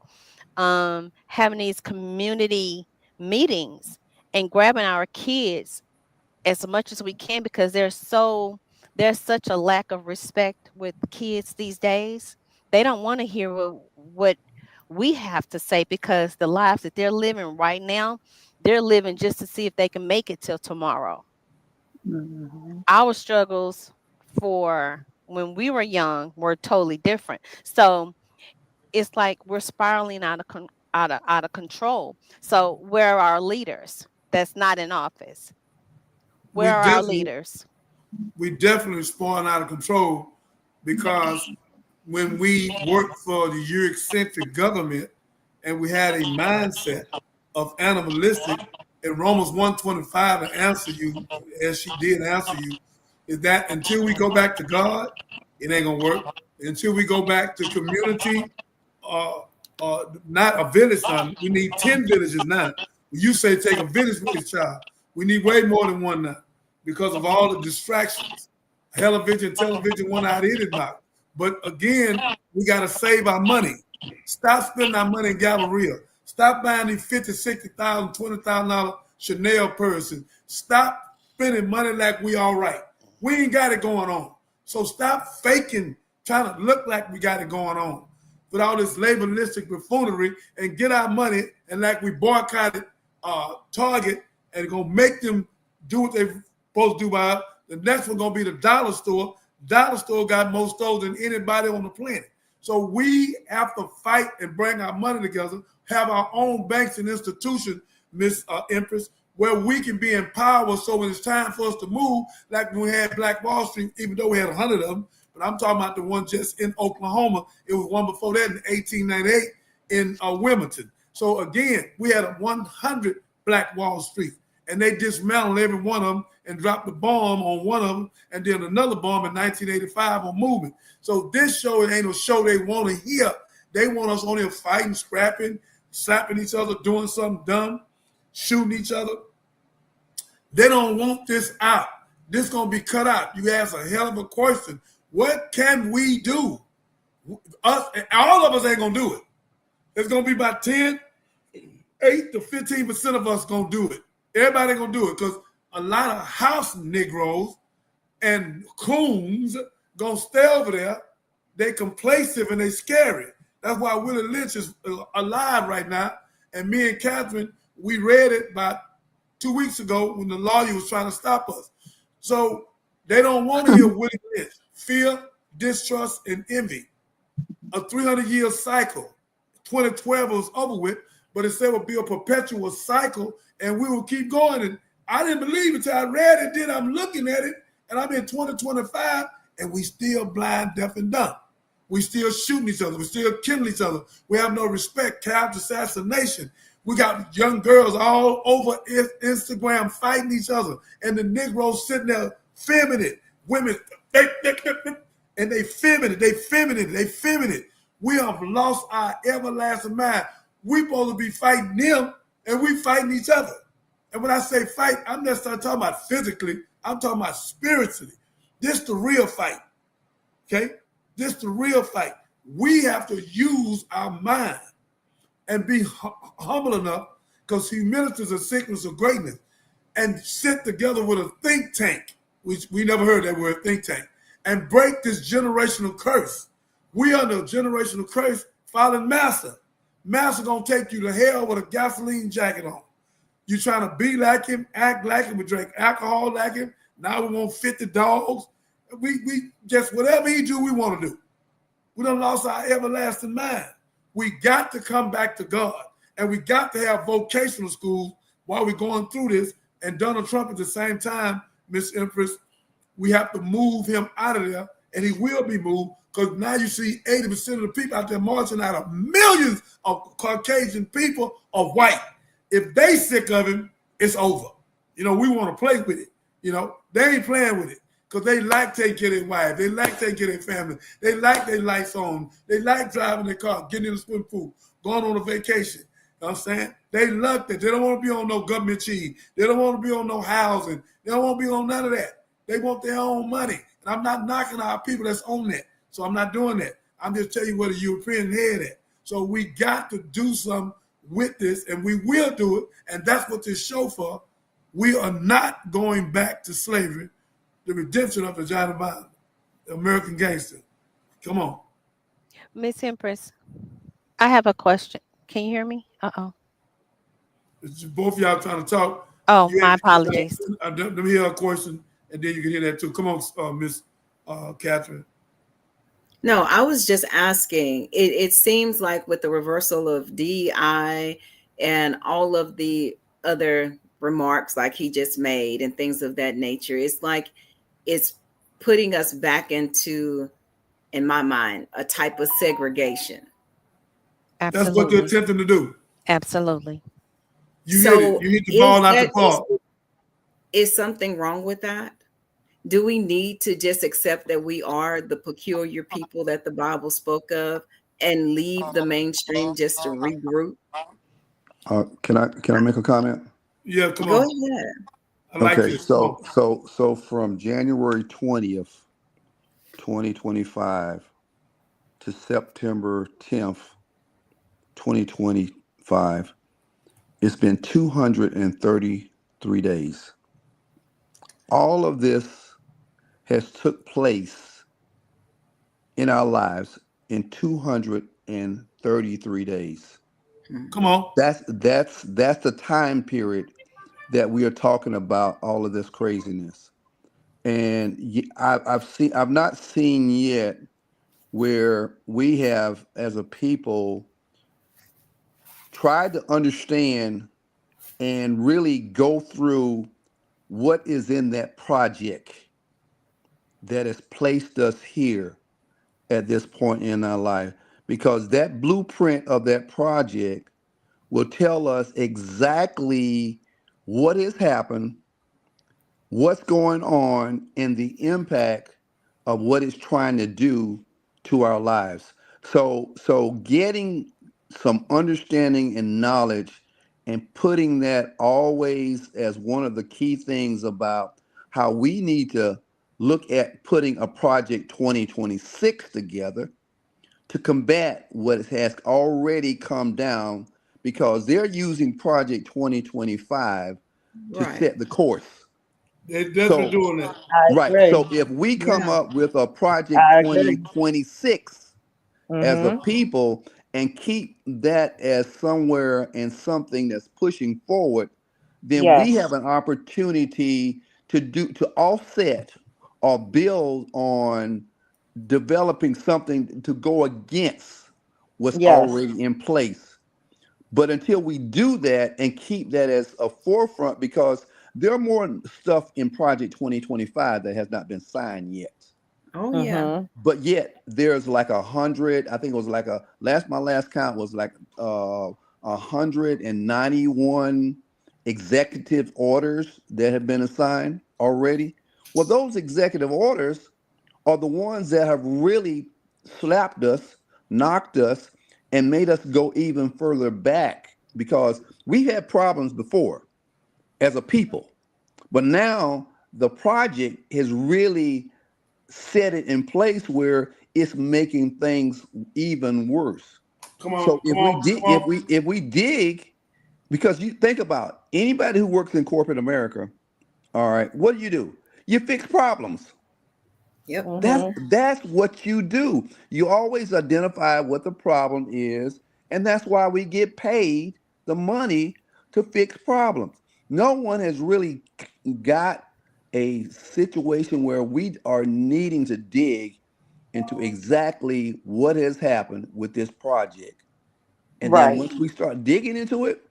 having these community meetings and grabbing our kids as much as we can, because there's such a lack of respect with kids these days. They don't want to hear what we have to say, because the lives that they're living right now, they're living just to see if they can make it till tomorrow.
Mhm.
Our struggles for when we were young were totally different. So it's like we're spiraling out of control. So where are our leaders that's not in office?
We
Where are our
definitely
leaders?
we definitely spun out of control because when we worked for the Eurocentric government and we had a mindset of animalistic, and Romans 125 to answer you, as she did answer you, is that until we go back to God, it ain't gonna work. Until we go back to community, uh, not a village now. We need 10 villages now. When you say take a village with a child, we need way more than one now because of all the distractions. Television, one out anybody. But again, we got to save our money. Stop spending our money in Galleria. Stop buying these $50,000, $60,000, $20,000 Chanel purses. Stop spending money like we all right. We ain't got it going on. So stop faking, trying to look like we got it going on with all this labelistic buffoonery, and get our money, and like we boycotted Target and gonna make them do what they're supposed to do by us. The next one gonna be the dollar store. Dollar store got more stores than anybody on the planet. So we have to fight and bring our money together, have our own banks and institutions, Miss Empress, where we can be empowered. So when it's time for us to move, like when we had Black Wall Street, even though we had 100 of them, but I'm talking about the one just in Oklahoma. It was one before that in 1898 in Wilmington. So again, we had 100 Black Wall Street, and they dismantled every one of them and dropped the bomb on one of them, and then another bomb in 1985 on Movement. So this show, it ain't no show they want to hear. They want us on here fighting, scrapping, slapping each other, doing something dumb, shooting each other. They don't want this out. This going to be cut out. You ask a hell of a question. What can we do? All of us ain't going to do it. It's going to be about 8 to 15% of us going to do it. Everybody going to do it because a lot of house Negroes and coons going to stay over there. They complacent and they scary. That's why Willie Lynch is alive right now. And me and Catherine, we read it about 2 weeks ago when the lawyer was trying to stop us. So they don't want to hear Willie Lynch. Fear, distrust, and envy. A 300-year cycle. 2012 was over with, but it said it would be a perpetual cycle, and we will keep going. And I didn't believe it until I read it. Then I'm looking at it, and I'm in 2025, and we still blind, deaf, and dumb. We still shooting each other. We still killing each other. We have no respect. Character assassination. We got young girls all over Instagram fighting each other, and the Negroes sitting there feminine. Women, and they feminine. We have lost our everlasting mind. We supposed to be fighting them, and we fighting each other. And when I say fight, I'm not talking about physically. I'm talking about spiritually. This the real fight, okay? This the real fight. We have to use our mind and be humble enough, because humility is a sickness of greatness, and sit together with a think tank, which we never heard that word, think tank, and break this generational curse. We are the generational curse following Master. Master gonna take you to hell with a gasoline jacket on. You trying to be like him, act like him, we drink alcohol like him. Now we want 50 dogs. We just whatever he do, we want to do. We done lost our everlasting mind. We got to come back to God, and we got to have vocational schools while we're going through this. And Donald Trump at the same time, Miss Empress, we have to move him out of there, and he will be moved, because now you see 80% of the people out there marching out of millions of Caucasian people are white. If they sick of him, it's over. You know, we want to play with it. You know, they ain't playing with it, because they like taking care of their wife. They like taking care of their family. They like their lights on. They like driving their car, getting in the swimming pool, going on a vacation. You know what I'm saying? They love that. They don't want to be on no government cheese. They don't want to be on no housing. They don't want to be on none of that. They want their own money. And I'm not knocking our people that's on that. So I'm not doing that. I'm just telling you where the European head at. So we got to do something with this, and we will do it. And that's what this show for. We are not going back to slavery. The redemption of the Johnny Bond, the American Gangster. Come on.
Miss Empress, I have a question. Can you hear me? Uh-oh.
Both of y'all trying to talk.
Oh, my apologies.
Let me hear a question, and then you can hear that too. Come on, Miss Catherine.
No, I was just asking. It seems like with the reversal of DEI and all of the other remarks like he just made and things of that nature, it's like it's putting us back into, in my mind, a type of segregation.
Absolutely.
That's what they're attempting to do.
Absolutely.
You hit the ball out the park.
Is something wrong with that? Do we need to just accept that we are the peculiar people that the Bible spoke of and leave the mainstream just to regroup?
Can I make a comment?
Yeah, come
Go
on.
ahead.
I like
Okay,
this.
so from January 20th, 2025 to September 10th, 2025, it's been 233 days. All of this has took place in our lives in 233 days.
Come on.
That's the time period that we are talking about all of this craziness. And I've not seen yet where we have, as a people, tried to understand and really go through what is in that project that has placed us here at this point in our life, because that blueprint of that project will tell us exactly what has happened, what's going on, and the impact of what it's trying to do to our lives. So getting some understanding and knowledge and putting that always as one of the key things about how we need to look at putting a project 2026 together to combat what has already come down, because they're using project 2025 to
Right.
set the course.
They're definitely
So
doing that.
I
right.
agree.
So if we come
Yeah.
up with a project
I agree.
2026 as a
Mm-hmm.
people and keep that as somewhere and something that's pushing forward, then we
Yes.
have an opportunity to offset or build on developing something to go against what's
Yes.
already in place. But until we do that and keep that as a forefront, because there are more stuff in Project 2025 that has not been signed yet.
Oh yeah.
Mm-hmm.
But yet there's like 100, I think it was like my last count was like 191 executive orders that have been assigned already. Well, those executive orders are the ones that have really slapped us, knocked us, and made us go even further back, because we had problems before as a people. But now the project has really set it in place where it's making things even worse.
Come on,
So
come on, come on.
if we dig, because you think about anybody who works in corporate America, all right, what do? You fix problems.
Yep.
Mm-hmm.
That's what you do. You always identify what the problem is, and that's why we get paid the money to fix problems. No one has really got a situation where we are needing to dig into exactly what has happened with this project. And then
Right.
once we start digging into it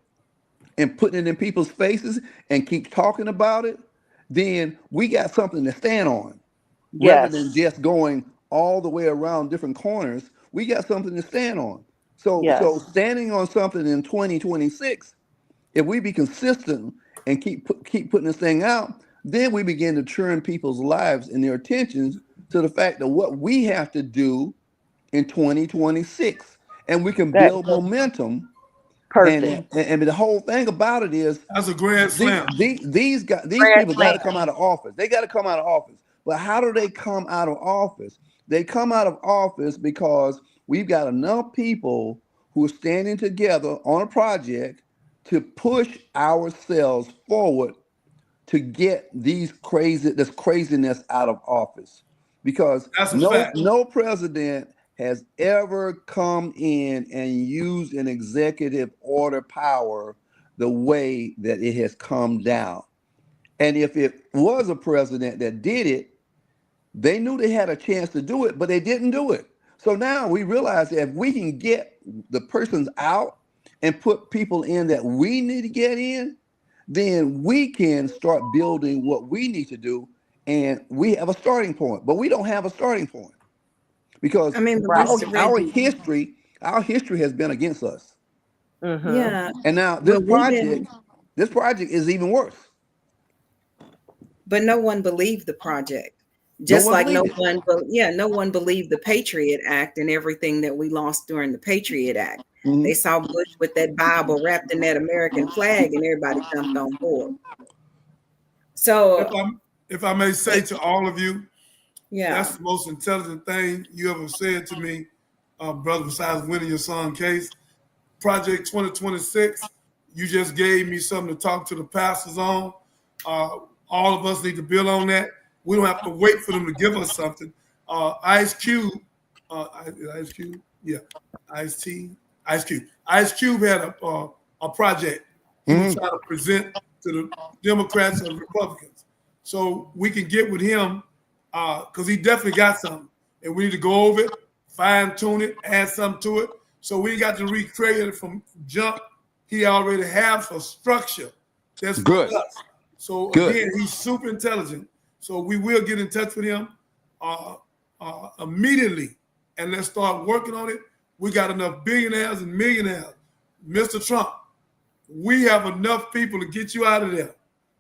and putting it in people's faces and keep talking about it, then we got something to stand on, rather than
Yes.
just going all the way around different corners. We got something to stand on. So
Yes.
standing on something in 2026, if we be consistent and keep putting this thing out, then we begin to turn people's lives and their attentions to the fact of what we have to do in 2026, and we can
That
build momentum.
perfect.
And the whole thing about it is
That's a grand slam.
these
Grand
people got to
slam.
come out of office. They got to come out of office. But how do they come out of office? They come out of office because we've got enough people who are standing together on a project to push ourselves forward to get this craziness out of office. Because
That's a fact.
no president has ever come in and used an executive order power the way that it has come down. And if it was a president that did it, they knew they had a chance to do it, but they didn't do it. So now we realize that if we can get the persons out and put people in that we need to get in, then we can start building what we need to do. And we have a starting point, but we don't have a starting point because
I mean, but
Right.
Mr. Reggie,
our history has been against us.
Mm-hmm.
yeah.
And now
Well, we didn't,
this project is even worse.
but no one believed the project.
No
Just
one
like
believed it.
no one believed the Patriot Act and everything that we lost during the Patriot Act. They
Mhm.
saw Bush with that Bible wrapped in that American flag, and everybody jumped on board.
If
So,
I may say to all of you,
yeah.
that's the most intelligent thing you ever said to me, brother, besides winning your son case. Project 2026, you just gave me something to talk to the pastors on. All of us need to build on that. We don't have to wait for them to give us something. Ice Cube, Ice Cube, yeah, Ice T, Ice Cube. Ice Cube had a project he was
Mhm.
trying to present to the Democrats and Republicans. So we can get with him because he definitely got something. And we need to go over it, fine tune it, add something to it. So we got to recreate it from jump. He already has a structure that's for
Good.
us. So
Good.
again, he's super intelligent. So we will get in touch with him. immediately, and let's start working on it. We got enough billionaires and millionaires. Mr. Trump, we have enough people to get you out of there.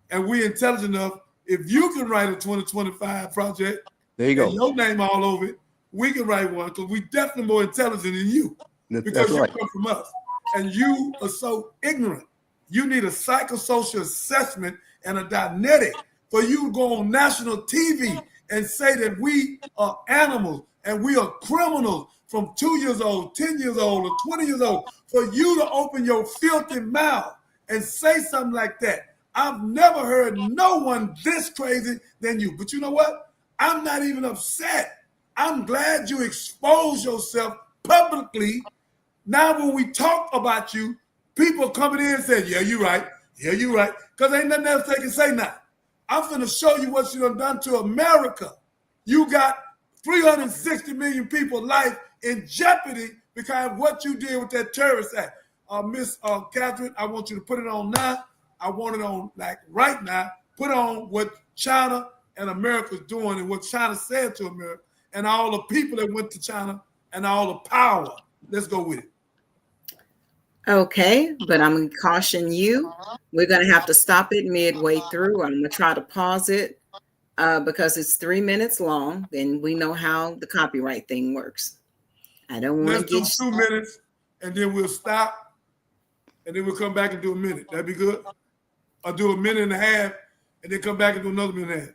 And we intelligent enough, if you can write a 2025 project,
there you go,
and your name all over it, we can write one, because we definitely more intelligent than you. Because you come from us. And you are so ignorant. You need a psychosocial assessment and a Dianetic for you to go on national TV and say that we are animals and we are criminals from 2 years old, 10 years old, or 20 years old. For you to open your filthy mouth and say something like that. I've never heard no one this crazy than you. But you know what? I'm not even upset. I'm glad you exposed yourself publicly. Now when we talk about you, people coming in and saying, yeah, you're right. Yeah, you're right. Because ain't nothing else they can say now. I'm finna show you what you done to America. You got 360 million people's life in jeopardy because of what you did with that terrorist act. Miss Catherine, I want you to put it on now. I want it on like right now. Put on what China and America's doing and what China said to America and all the people that went to China and all the power. Let's go with it.
Okay, but I'm going to caution you. We're going to have to stop it midway through. I'm going to try to pause it because it's 3 minutes long, and we know how the copyright thing works. I don't want to get
2 minutes, and then we'll stop, and then we'll come back and do a minute. That'd be good. Or do a minute and a half, and then come back and do another minute and a half.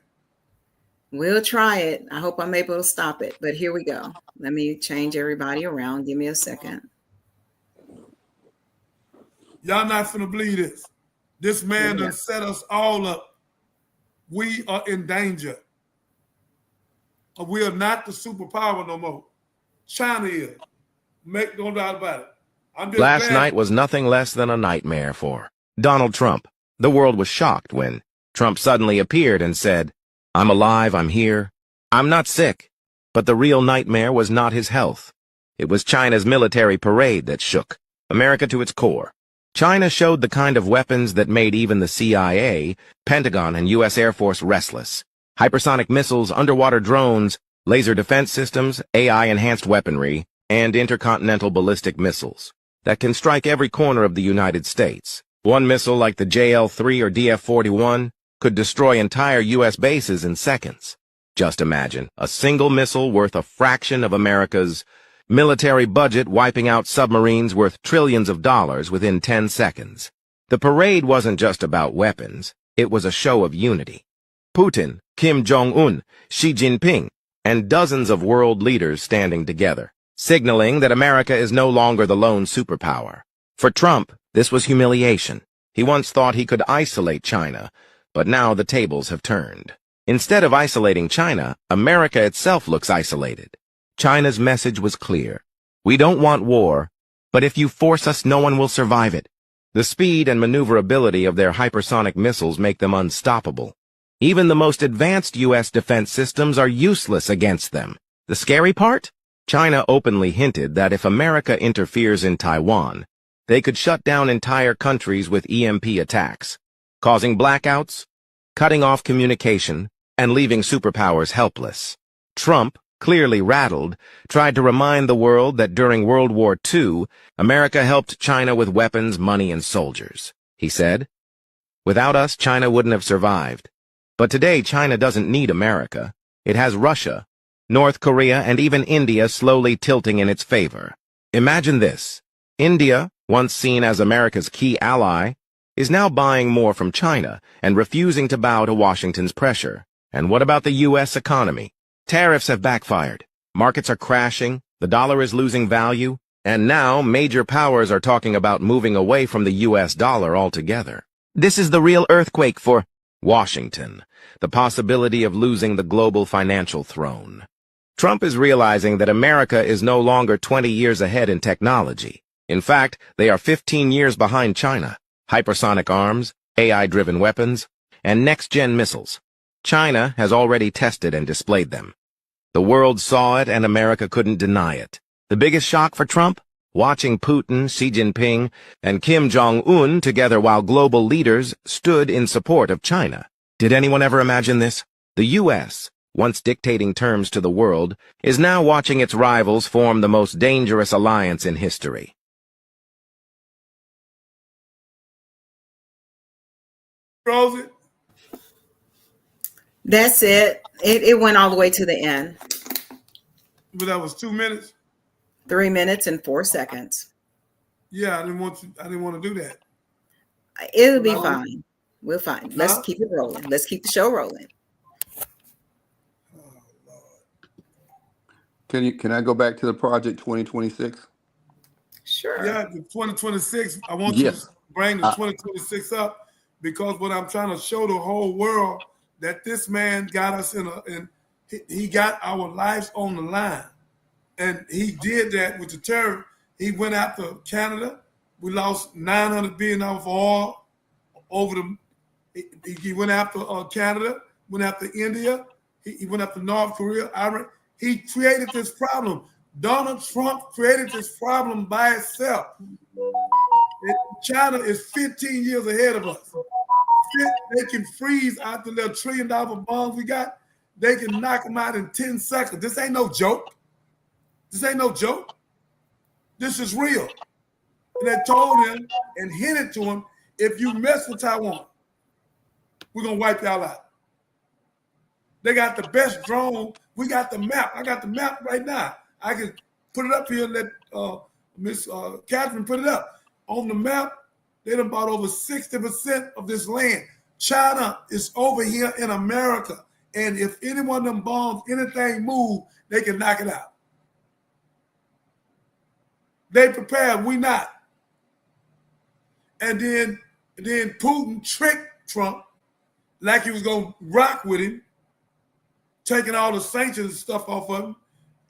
We'll try it. I hope I'm able to stop it, but here we go. Let me change everybody around. Give me a second.
Y'all not finna believe this. This man done set us all up. We are in danger. We are not the superpower no more. China is. Make no doubt about it.
Last night was nothing less than a nightmare for Donald Trump. The world was shocked when Trump suddenly appeared and said, I'm alive, I'm here, I'm not sick. But the real nightmare was not his health. It was China's military parade that shook America to its core. China showed the kind of weapons that made even the CIA, Pentagon, and U.S. Air Force restless. Hypersonic missiles, underwater drones, laser defense systems, AI-enhanced weaponry, and intercontinental ballistic missiles that can strike every corner of the United States. One missile like the JL-3 or DF-41 could destroy entire U.S. bases in seconds. Just imagine, a single missile worth a fraction of America's military budget wiping out submarines worth trillions of dollars within 10 seconds. The parade wasn't just about weapons, it was a show of unity. Putin, Kim Jong-un, Xi Jinping, and dozens of world leaders standing together, signaling that America is no longer the lone superpower. For Trump, this was humiliation. He once thought he could isolate China, but now the tables have turned. Instead of isolating China, America itself looks isolated. China's message was clear. We don't want war, but if you force us, no one will survive it. The speed and maneuverability of their hypersonic missiles make them unstoppable. Even the most advanced U.S. defense systems are useless against them. The scary part? China openly hinted that if America interferes in Taiwan, they could shut down entire countries with EMP attacks, causing blackouts, cutting off communication, and leaving superpowers helpless. Trump, clearly rattled, tried to remind the world that during World War II, America helped China with weapons, money, and soldiers. He said, without us, China wouldn't have survived. But today, China doesn't need America. It has Russia, North Korea, and even India slowly tilting in its favor. Imagine this. India, once seen as America's key ally, is now buying more from China and refusing to bow to Washington's pressure. And what about the U.S. economy? Tariffs have backfired. Markets are crashing, the dollar is losing value, and now major powers are talking about moving away from the U.S. dollar altogether. This is the real earthquake for Washington, the possibility of losing the global financial throne. Trump is realizing that America is no longer 20 years ahead in technology. In fact, they are 15 years behind China. Hypersonic arms, AI-driven weapons, and next-gen missiles. China has already tested and displayed them. The world saw it and America couldn't deny it. The biggest shock for Trump? Watching Putin, Xi Jinping, and Kim Jong-un together while global leaders stood in support of China. Did anyone ever imagine this? The U.S., once dictating terms to the world, is now watching its rivals form the most dangerous alliance in history.
Rosie?
That's it. It went all the way to the end.
But that was 2 minutes?
3 minutes and 4 seconds.
Yeah, I didn't want to do that.
It'll be fine. We're fine. Let's
Huh?
keep it rolling. Let's keep the show rolling.
Can I go back to the project 2026?
Sure.
Yeah, the 2026. I want
Yes.
you to bring the 2026 up, because what I'm trying to show the whole world, that this man got us he got our lives on the line. And he did that with the terror. He went after Canada. We lost $900 billion for oil over the. He went after Canada, went after India, he went after North Korea, Iran. He created this problem. Donald Trump created this problem by itself. China is 15 years ahead of us. They can freeze out the little $1 trillion bombs we got. They can knock them out in 10 seconds. This ain't no joke. This ain't no joke. This is real. And they told him and hinted to him, if you mess with Taiwan, we're going to wipe y'all out. They got the best drone. We got the map. I got the map right now. I can put it up here and let Miss Catherine put it up. On the map, they done bought over 60% of this land. China is over here in America. And if any one of them bombs, anything move, they can knock it out. They prepared, we not. And then Putin tricked Trump like he was going to rock with him, taking all the sanctions and stuff off of him.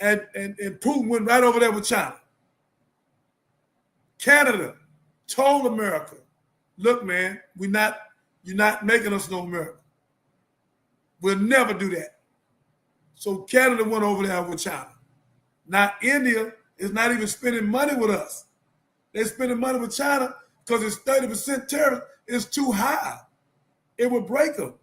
And Putin went right over there with China. Canada told America, look, man, you're not making us no America. We'll never do that. So Canada went over there with China. Now India is not even spending money with us. They're spending money with China because it's 30% tariff. It's too high. It would break them.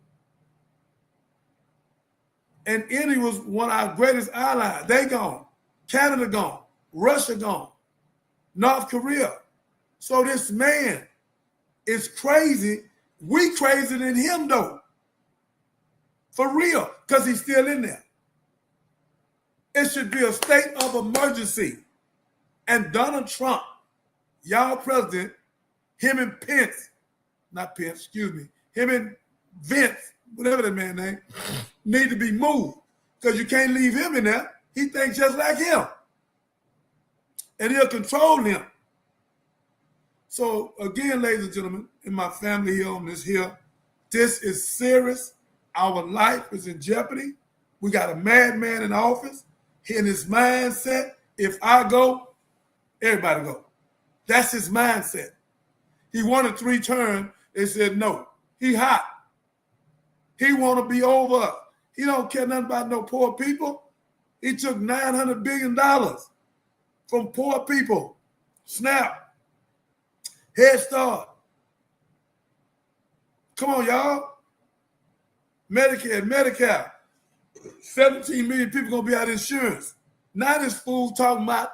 And India was one of our greatest allies. They gone. Canada gone. Russia gone. North Korea. So this man is crazy. We crazier than him, though. For real, because he's still in there. It should be a state of emergency. And Donald Trump, y'all president, him and him and Vince, whatever that man's name, need to be moved, because you can't leave him in there. He thinks just like him. And he'll control him. So again, ladies and gentlemen, in my family here on this hill, this is serious. Our life is in jeopardy. We got a madman in office. In his mindset, if I go, everybody go. That's his mindset. He wanted 3 terms. They said no. He hot. He want to be over us. He don't care nothing about no poor people. He took $900 billion from poor people. SNAP. Head Start. Come on, y'all. Medicare, Medicare. 17 million people going to be out of insurance. Now this fool talking about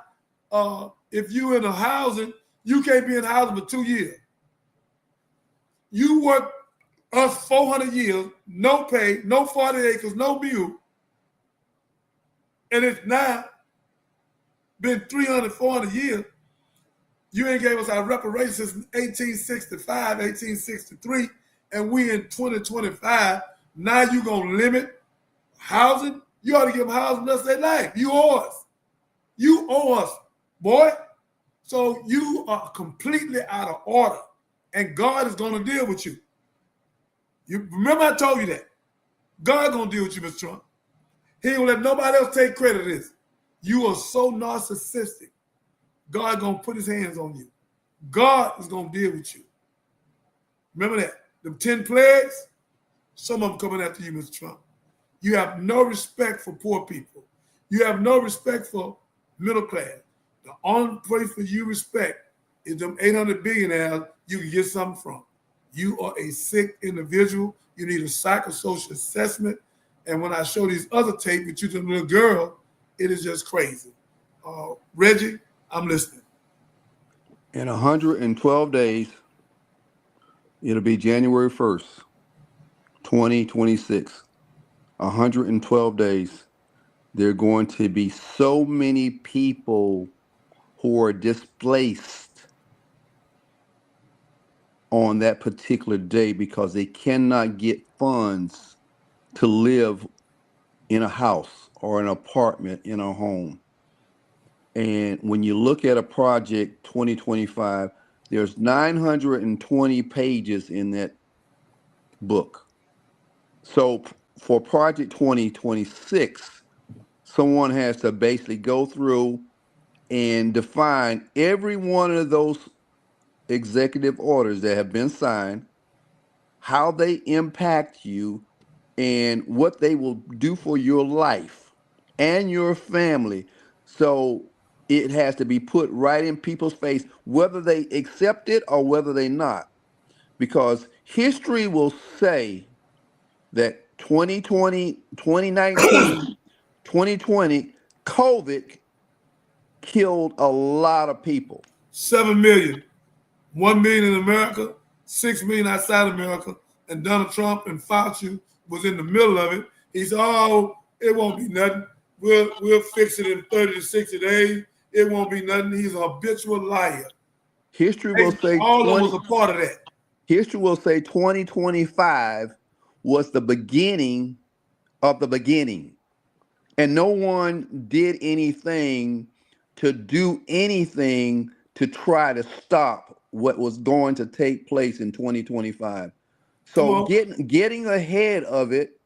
if you in a housing, you can't be in housing for 2 years. You work us 400 years, no pay, no 40 acres, no mule. And it's now been 300, 400 years. You ain't gave us our reparations since 1865, 1863, and we in 2025. Now you going to limit housing? You ought to give them housing the rest of their life. You owe us. You owe us, boy. So you are completely out of order, and God is going to deal with you. You remember I told you that. God going to deal with you, Mr. Trump. He ain't going to let nobody else take credit for this. You are so narcissistic. God going to put his hands on you. God is going to deal with you. Remember that. Them 10 plagues, some of them coming after you, Mr. Trump. You have no respect for poor people. You have no respect for middle class. The only place for you respect is them 800 billionaires you can get something from. You are a sick individual. You need a psychosocial assessment. And when I show these other tape with you to the little girl, it is just crazy. Reggie, I'm listening.
In 112 days, it'll be January 1st, 2026. 112 days. There are going to be so many people who are displaced on that particular day because they cannot get funds to live in a house or an apartment in a home. And when you look at a project 2025, there's 920 pages in that book. So for project 2026, someone has to basically go through and define every one of those executive orders that have been signed, how they impact you, and what they will do for your life and your family. So it has to be put right in people's face, whether they accept it or whether they not. Because history will say that 2020, 2019, 2020, COVID killed a lot of people.
7 million. 1 million in America, 6 million outside America, and Donald Trump and Fauci was in the middle of it. He said, "Oh, it won't be nothing. We'll fix it in 30 to 60 days. It won't be nothing." He's a habitual liar.
History will say
all of us a part of that.
History will say 2025 was the beginning of the beginning. And no one did anything to do anything to try to stop what was going to take place in 2025. So getting ahead of it,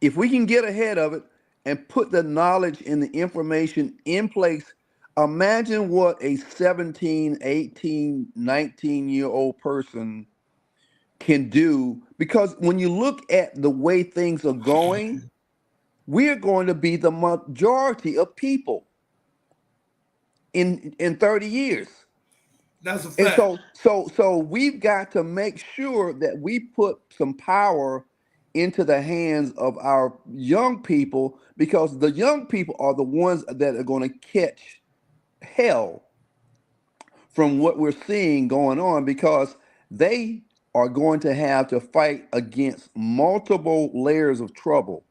if we can get ahead of it and put the knowledge and the information in place, imagine what a 17, 18, 19-year-old person can do. Because when you look at the way things are going, we're going to be the majority of people in 30 years.
That's a fact.
And so we've got to make sure that we put some power into the hands of our young people, because the young people are the ones that are going to catch hell from what we're seeing going on, because they are going to have to fight against multiple layers of trouble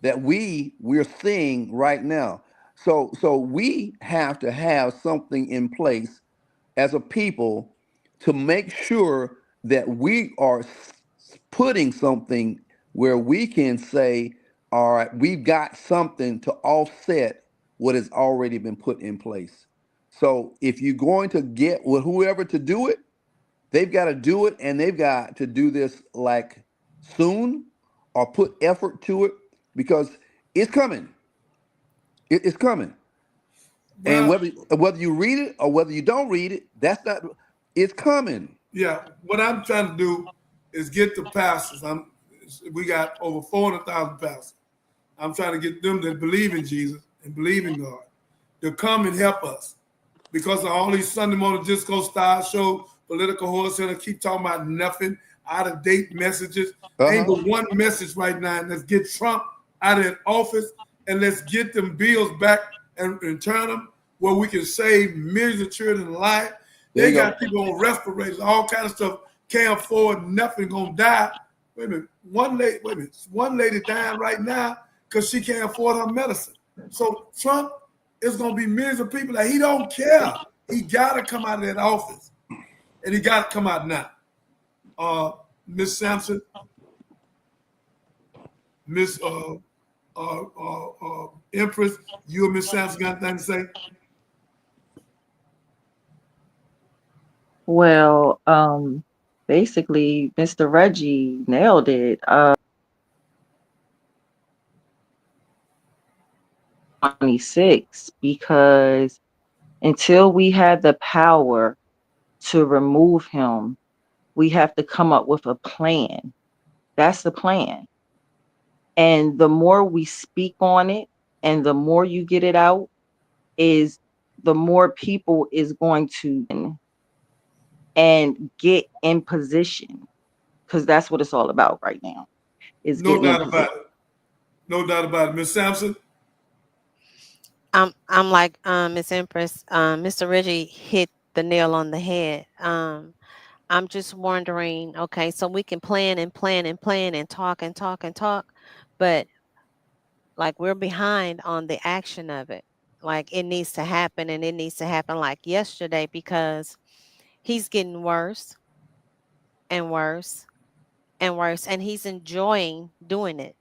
that we're seeing right now. So we have to have something in place as a people to make sure that we are putting something where we can say, all right, we've got something to offset what has already been put in place. So if you're going to get with whoever to do it, they've got to do it, and they've got to do this like soon, or put effort to it, because it's coming. It's coming.
Well,
And whether you read it or whether you don't read it, that's not. It's coming.
Yeah, what I'm trying to do is get the pastors. We got over 400,000 pastors. I'm trying to get them that believe in Jesus and believe in God to come and help us, because of all these Sunday morning disco style show, political horse center keep talking about nothing, out of date messages. Ain't but one message right now, and let's get Trump out of that office, and let's get them bills back and return them where we can save millions of children's lives. They got people on respirators, all kind of stuff, can't afford nothing, gonna die. Wait a minute, one lady dying right now because she can't afford her medicine. So Trump is gonna be millions of people that he don't care. He gotta come out of that office, and he gotta come out now. Miss Sampson, Miss Empress, you and Miss Sampson got anything to say?
Well, basically, Mr. Reggie nailed it. 26, because until we have the power to remove him, we have to come up with a plan. That's the plan. And the more we speak on it and the more you get it out, is the more people is going to and get in position, because that's what it's all about right now, is
No
getting in
doubt about
position.
it. No doubt about it. Miss Sampson?
I'm like Miss Empress. Mr. Reggie hit the nail on the head. I'm just wondering. Okay, so we can plan and plan and plan and talk and talk and talk, but like we're behind on the action of it. Like it needs to happen, and it needs to happen like yesterday because he's getting worse and worse and worse, and he's enjoying doing it.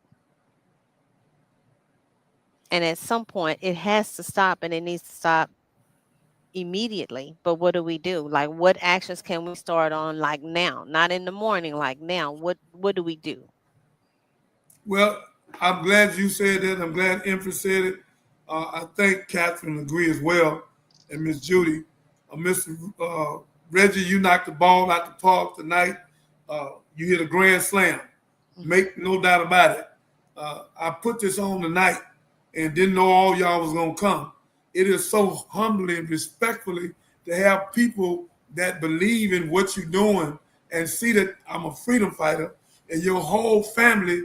And at some point, it has to stop, and it needs to stop immediately. But what do we do? Like, what actions can we start on? Like now, not in the morning. Like now, what do we do?
Well, I'm glad you said that. I'm glad Empress said it. I think Catherine agreed as well, and Miss Judy. Mr. Reggie, you knocked the ball out the park tonight. You hit a grand slam. Make no doubt about it. I put this on tonight and didn't know all y'all was going to come. It is so humbly and respectfully to have people that believe in what you're doing and see that I'm a freedom fighter, and your whole family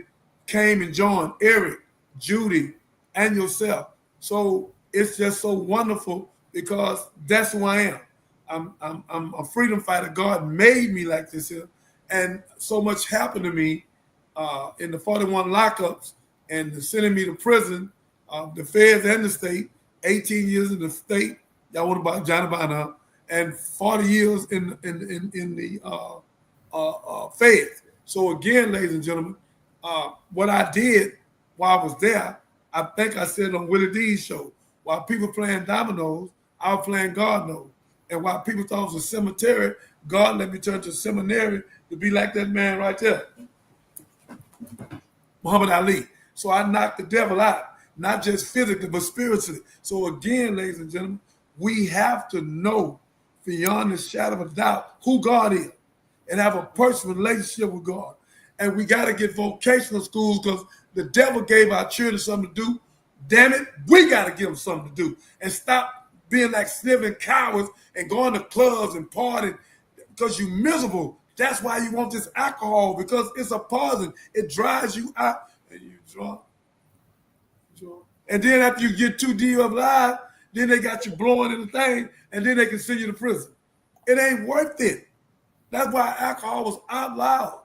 came and joined, Eric, Judy, and yourself. So it's just so wonderful because that's who I am. I'm a freedom fighter. God made me like this here. And so much happened to me in the 41 lockups and sending me to prison, the feds and the state, 18 years in the state, y'all want about Johnny Binder, and 40 years in the feds. So again, ladies and gentlemen, what I did while I was there, I think I said on Willie D's show, while people playing dominoes, I was playing God knows. And while people thought it was a cemetery, God let me turn to a seminary to be like that man right there, Muhammad Ali. So I knocked the devil out, not just physically, but spiritually. So again, ladies and gentlemen, we have to know beyond the shadow of a doubt who God is and have a personal relationship with God. And we got to get vocational schools because the devil gave our children something to do. Damn it, we got to give them something to do and stop being like sniveling cowards and going to clubs and partying because you're miserable. That's why you want this alcohol, because it's a poison. It dries you out and you drunk. And then after you get too deep of life, then they got you blowing in the thing, and then they can send you to prison. It ain't worth it. That's why alcohol was outlawed.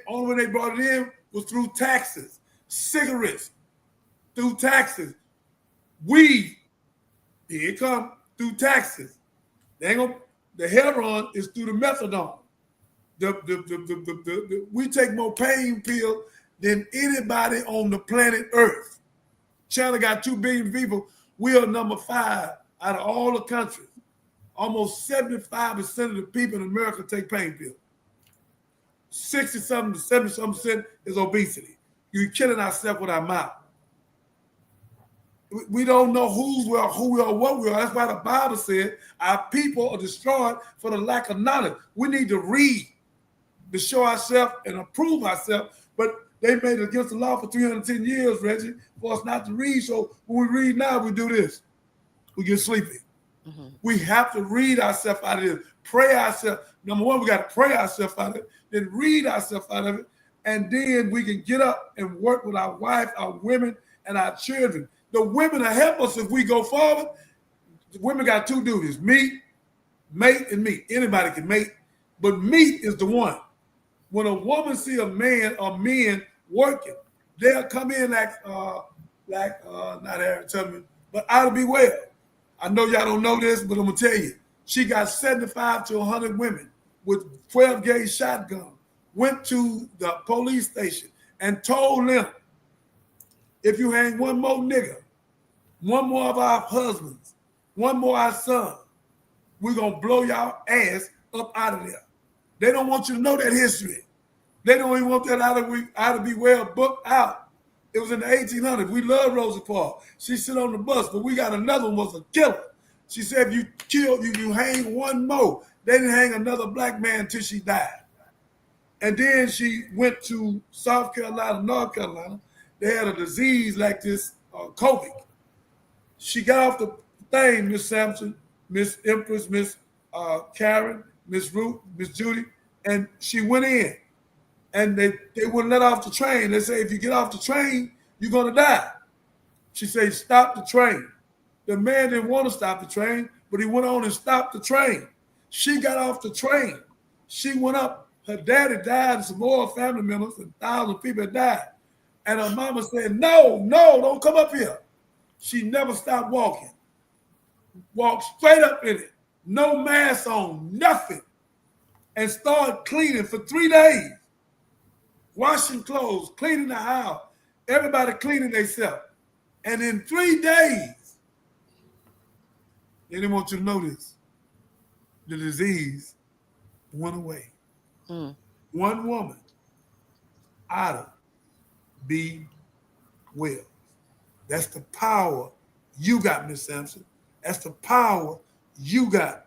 Only when they brought it in was through taxes. Cigarettes, through taxes. Weed, here it come, through taxes. The heroin is through the methadone. We take more pain pills than anybody on the planet Earth. China got 2 billion people. We are number 5 out of all the countries. Almost 75% of the people in America take pain pills. 60-something to 70-something% is obesity. You're killing ourselves with our mouth. We don't know who we are, what we are. That's why the Bible said our people are destroyed for the lack of knowledge. We need to read to show ourselves and approve ourselves. But they made it against the law for 310 years, Reggie, for us not to read. So when we read now, we do this. We get sleepy. Mm-hmm. We have to read ourselves out of this. Pray ourselves. Number one, we got to pray ourselves out of it. Then read ourselves out of it. And then we can get up and work with our wife, our women, and our children. The women will help us if we go forward. The women got 2 duties: mate, and meet. Anybody can mate, but meet is the one. When a woman see a man or men working, they'll come in like not Aaron Tubman, but I'll be well. I know y'all don't know this, but I'm gonna tell you, she got 75 to 100 women with 12 gauge shotgun, went to the police station and told them, if you hang one more nigga, one more of our husbands, one more our sons, we're going to blow y'all ass up out of there. They don't want you to know that history. They don't even want that out of be well booked out. It was in the 1800s. We love Rosa Parks. She sit on the bus, but we got another one was a killer. She said if you kill, you hang one more. They didn't hang another black man until she died. And then she went to South Carolina, North Carolina. They had a disease like this, COVID. She got off the thing, Miss Sampson, Miss Empress, Miss Karen, Miss Ruth, Miss Judy, and she went in. And they wouldn't let off the train. They say, if you get off the train, you're going to die. She said, stop the train. The man didn't want to stop the train, but he went on and stopped the train. She got off the train. She went up. Her daddy died, and some more family members, and thousands of people had died. And her mama said, no, don't come up here. She never stopped walking. Walked straight up in it. No mask on, nothing. And started cleaning for 3 days. Washing clothes, cleaning the house. Everybody cleaning themselves. And in 3 days, they didn't want you to know this, the disease went away. One woman, Ida B. Wells. That's the power you got, Miss Sampson. That's the power you got,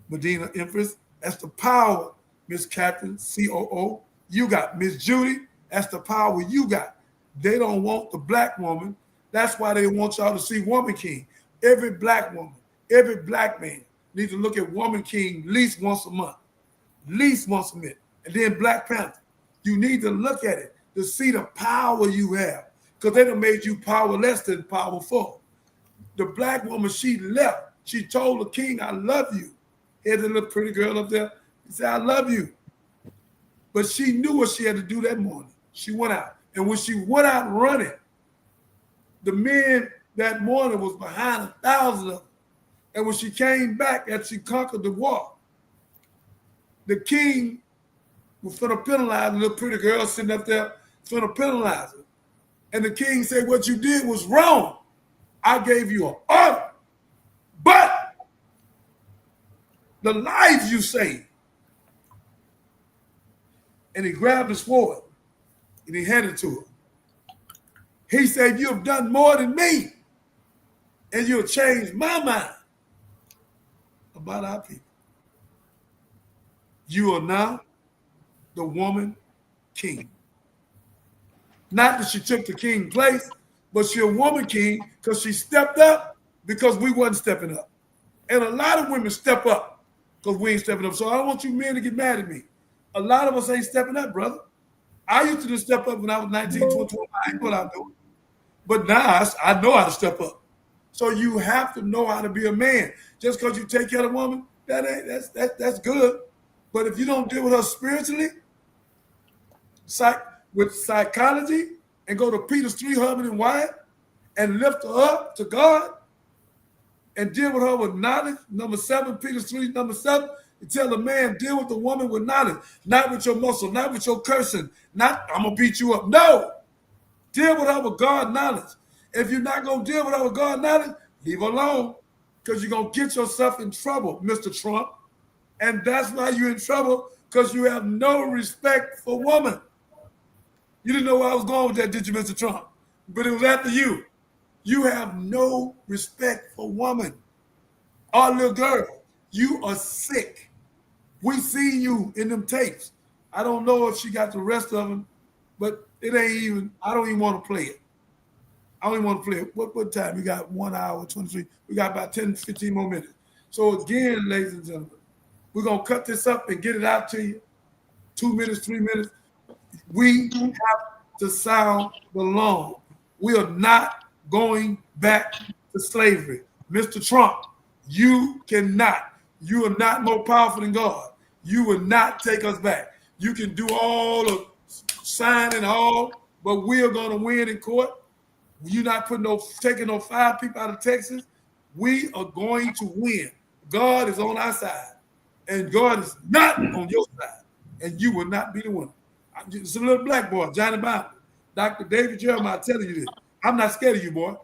Medina Empress. That's the power, Miss Captain, COO. You got Miss Judy. That's the power you got. They don't want the black woman. That's why they want y'all to see Woman King. Every black woman, every black man needs to look at Woman King at least once a month. At least once a minute. And then Black Panther. You need to look at it to see the power you have. Because they done made you powerless than powerful. The black woman, she left. She told the king, I love you. Here's the little pretty girl up there. He said, I love you. But she knew what she had to do that morning. She went out. And when she went out running, the men that morning was behind 1,000 of them. And when she came back after she conquered the war, the king was going to penalize the little pretty girl sitting up there, going to penalize her. And the king said, what you did was wrong. I gave you an order. But the lives you saved. And he grabbed his sword and he handed it to her. He said, you have done more than me. And you'll change my mind about our people. You are now the woman king. Not that she took the king's place, but she's a woman king because she stepped up because we wasn't stepping up. And a lot of women step up because we ain't stepping up. So I don't want you men to get mad at me. A lot of us ain't stepping up, brother. I used to just step up when I was 19, 20, I ain't know what I was doing. But now I know how to step up. So you have to know how to be a man. Just because you take care of a woman, that's good. But if you don't deal with her spiritually, with psychology, and go to Peter's 3 husband and wife, and lift her up to God, and deal with her with knowledge, number 7, Peter's 3, number 7, and tell the man, deal with the woman with knowledge, not with your muscle, not with your cursing, not, I'm going to beat you up. No. Deal with her with God knowledge. If you're not going to deal with her with God knowledge, leave her alone, because you're going to get yourself in trouble, Mr. Trump. And that's why you're in trouble, because you have no respect for woman. You didn't know where I was going with that, did you, Mr. Trump? But it was after you. You have no respect for woman. Our little girl, you are sick. We see you in them tapes. I don't know if she got the rest of them, but it ain't even, I don't even want to play it. I don't even want to play it. What time? We got 1 hour, 23. We got about 10, 15 more minutes. So again, ladies and gentlemen, we're going to cut this up and get it out to you. 2 minutes, 3 minutes. We have to sound the alarm. We are not going back to slavery. Mr. Trump, you cannot. You are not more powerful than God. You will not take us back. You can do all the signing all, but we are going to win in court. You're not taking no 5 people out of Texas. We are going to win. God is on our side, and God is not on your side, and you will not be the winner. It's a little black boy, Johnny Binder, Dr. David Jeremiah telling you this. I'm not scared of you, boy.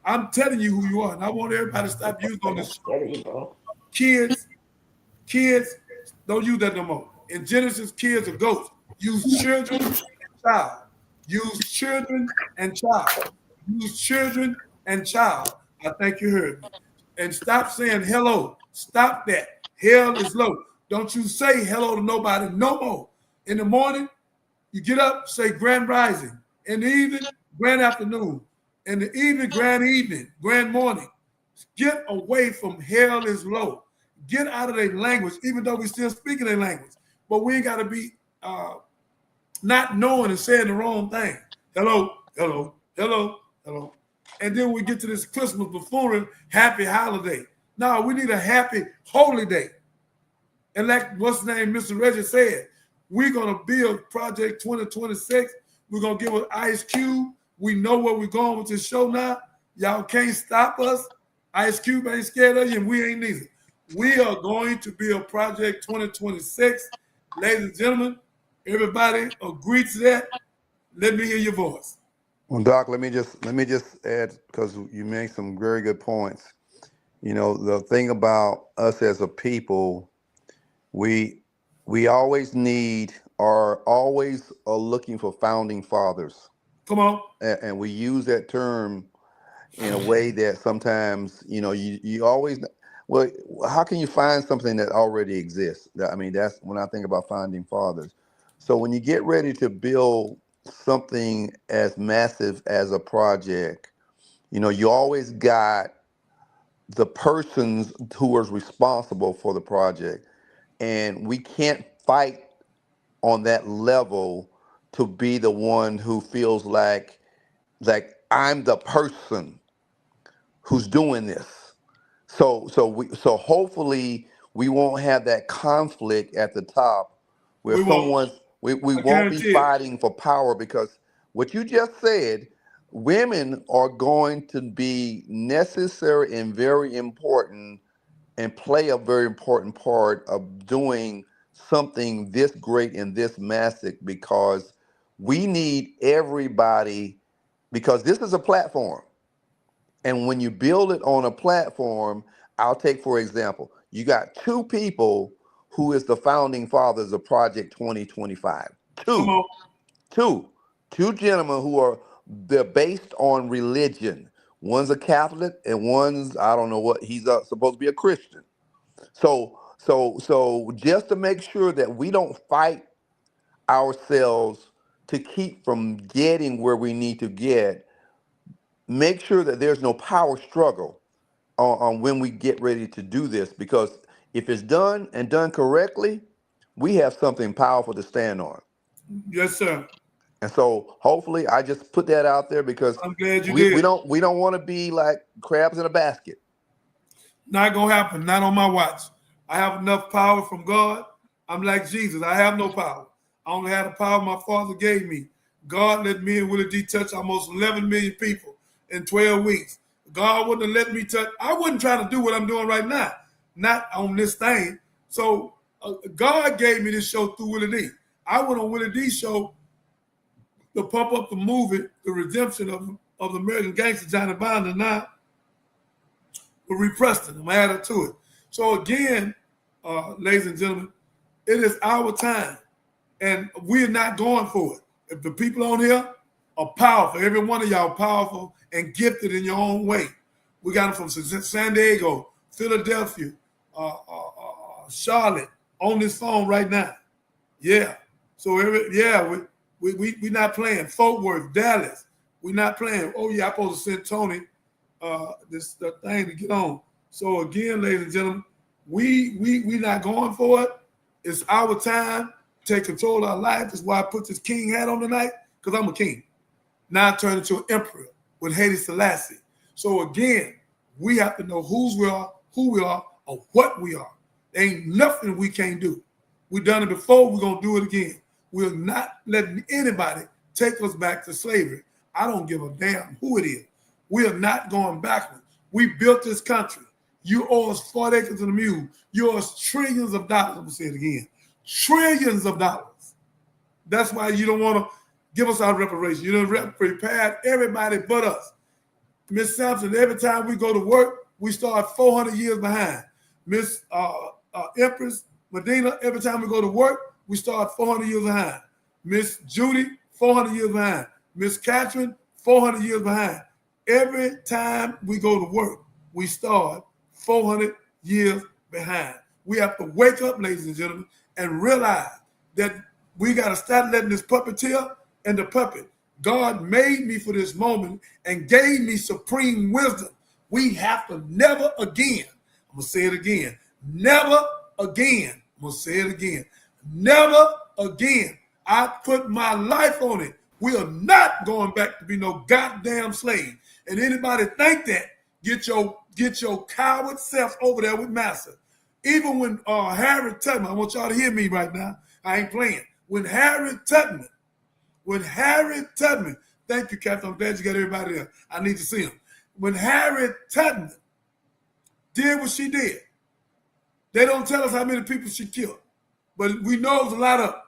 I'm telling you who you are, and I want everybody to stop using on this show. Kids, don't use that no more. In Genesis, kids are ghosts. Use children and child. Use children and child. Use children and child. I think you heard me. And stop saying hello. Stop that. Hell is low. Don't you say hello to nobody no more. In the morning, you get up, say grand rising. In the evening, grand afternoon. In the evening, grand morning. Get away from hell is low. Get out of their language, even though we still speaking their language. But we ain't got to be not knowing and saying the wrong thing. Hello, hello, hello, hello. And then we get to this Christmas buffoonery, happy holiday. No, we need a happy, holy day. And like what's the name, Mr. Reggie said, we're going to build Project 2026. We're going to give it Ice Cube. We know where we're going with this show now. Y'all can't stop us. Ice Cube ain't scared of you, and we ain't neither. We are going to build Project 2026. Ladies and gentlemen, everybody agree to that. Let me hear your voice.
Well, Doc, let me just add, because you make some very good points. You know, the thing about us as a people, we always are looking for founding fathers.
Come on.
And we use that term in a way that sometimes, you know, you always, well, how can you find something that already exists? I mean, that's when I think about founding fathers. So when you get ready to build something as massive as a project, you know, you always got the persons who are responsible for the project. And we can't fight on that level to be the one who feels like I'm the person who's doing this. So hopefully we won't have that conflict at the top where we won't be fighting for power, because what you just said, women are going to be necessary and very important and play a very important part of doing something this great and this massive, because we need everybody, because this is a platform. And when you build it on a platform, I'll take, for example, you got two people who is the founding fathers of Project 2025. Two gentlemen who they're based on religion. One's a Catholic and one's, I don't know what, he's supposed to be a Christian. So just to make sure that we don't fight ourselves to keep from getting where we need to get, make sure that there's no power struggle on when we get ready to do this, because if it's done and done correctly, we have something powerful to stand on.
Yes, sir.
And so hopefully I just put that out there, because
I'm glad you did.
We don't want to be like crabs in a basket.
Not gonna happen. Not on my watch. I have enough power from God. I'm like Jesus. I have no power. I only have the power my Father gave me. God let me and Willie D touch almost 11 million people in 12 weeks. God wouldn't have let me touch. I wouldn't try to do what I'm doing right now. Not on this thing. So God gave me this show through Willie D. I went on Willie D's show to pump up the movie, The Redemption of the American Gangster, Johnny Binder, now with Reed Preston. I'm adding to it. So again, ladies and gentlemen, it is our time, and we're not going for it. If the people on here are powerful, every one of y'all powerful and gifted in your own way. We got them from San Diego, Philadelphia, Charlotte, on this phone right now. Yeah. So we not playing. Fort Worth, Dallas, we not playing. Oh yeah, I'm supposed to send Tony the thing to get on. So again, ladies and gentlemen, we not going for it. It's our time to take control of our life. That's why I put this king hat on tonight, because I'm a king. Now I turn into an emperor with Haile Selassie. So again, we have to know who we are, or what we are. There ain't nothing we can't do. We've done it before, we're gonna do it again. We're not letting anybody take us back to slavery. I don't give a damn who it is. We are not going backwards. We built this country. You owe us 40 acres and a mule. You owe us trillions of dollars. I'm gonna say it again. Trillions of dollars. That's why you don't want to give us our reparations. You done prepared everybody but us. Miss Sampson, every time we go to work, we start 400 years behind. Miss Empress Medina, every time we go to work, we start 400 years behind. Miss Judy, 400 years behind. Miss Catherine, 400 years behind. Every time we go to work, we start 400 years behind. We have to wake up, ladies and gentlemen, and realize that we got to start letting this puppeteer and the puppet. God made me for this moment and gave me supreme wisdom. We have to never again, I'm going to say it again, never again, I'm going to say it again, never again I put my life on it. We are not going back to be no goddamn slave. And anybody think that, get your coward self over there with Massa. Even when Harriet Tubman, I want y'all to hear me right now. I ain't playing. When Harriet Tubman, thank you, Captain. I'm glad you got everybody there. I need to see him. When Harriet Tubman did what she did, they don't tell us how many people she killed, but we know it was a lot of them.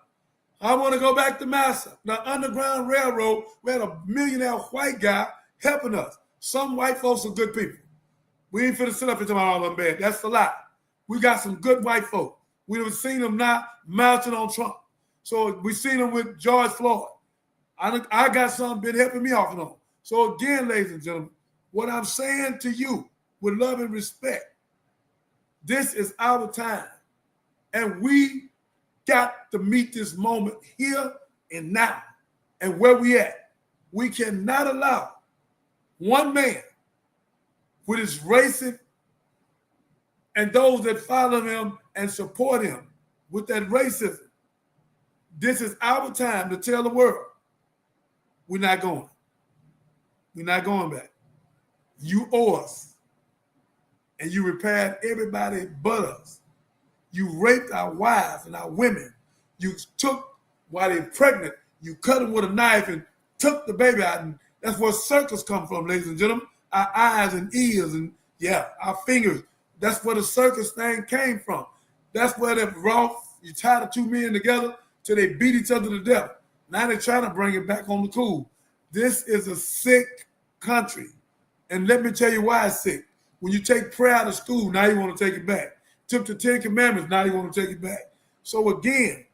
I want to go back to Massa. The Underground Railroad, we had a millionaire white guy helping us. Some white folks are good people. We ain't finna sit up and talk about all of them bad. That's a lie. We got some good white folk. We've seen them now mounting on Trump. So we seen them with George Floyd. I got some been helping me off and on. So again, ladies and gentlemen, what I'm saying to you with love and respect, this is our time. And we got to meet this moment here and now. And where we at, we cannot allow one man with his racist and those that follow him and support him with that racism. This is our time to tell the world, we're not going. We're not going back. You owe us. And you repaired everybody but us. You raped our wives and our women. You took, while they're pregnant, you cut them with a knife and took the baby out. And that's where circus come from, ladies and gentlemen. Our eyes and ears and, our fingers. That's where the circus thing came from. That's where the raw, you tie the two men together till they beat each other to death. Now they're trying to bring it back on the cool. This is a sick country. And let me tell you why it's sick. When you take prayer out of school, now you want to take it back. Took the 10 Commandments, now you want to take it back. So again,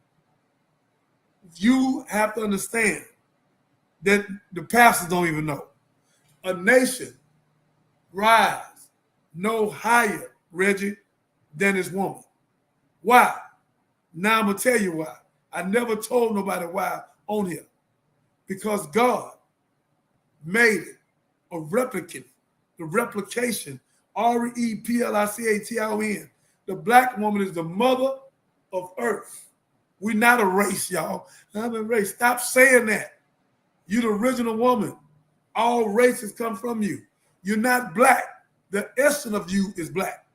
you have to understand that the pastors don't even know. A nation rise no higher, Reggie, than this woman. Why? Now I'm going to tell you why. I never told nobody why on here. Because God made it a replicant, the replication, REPLICATION. The black woman is the mother of earth. We're not a race, y'all. I'm a race. Stop saying that. You're the original woman. All races come from you. You're not black. The essence of you is black.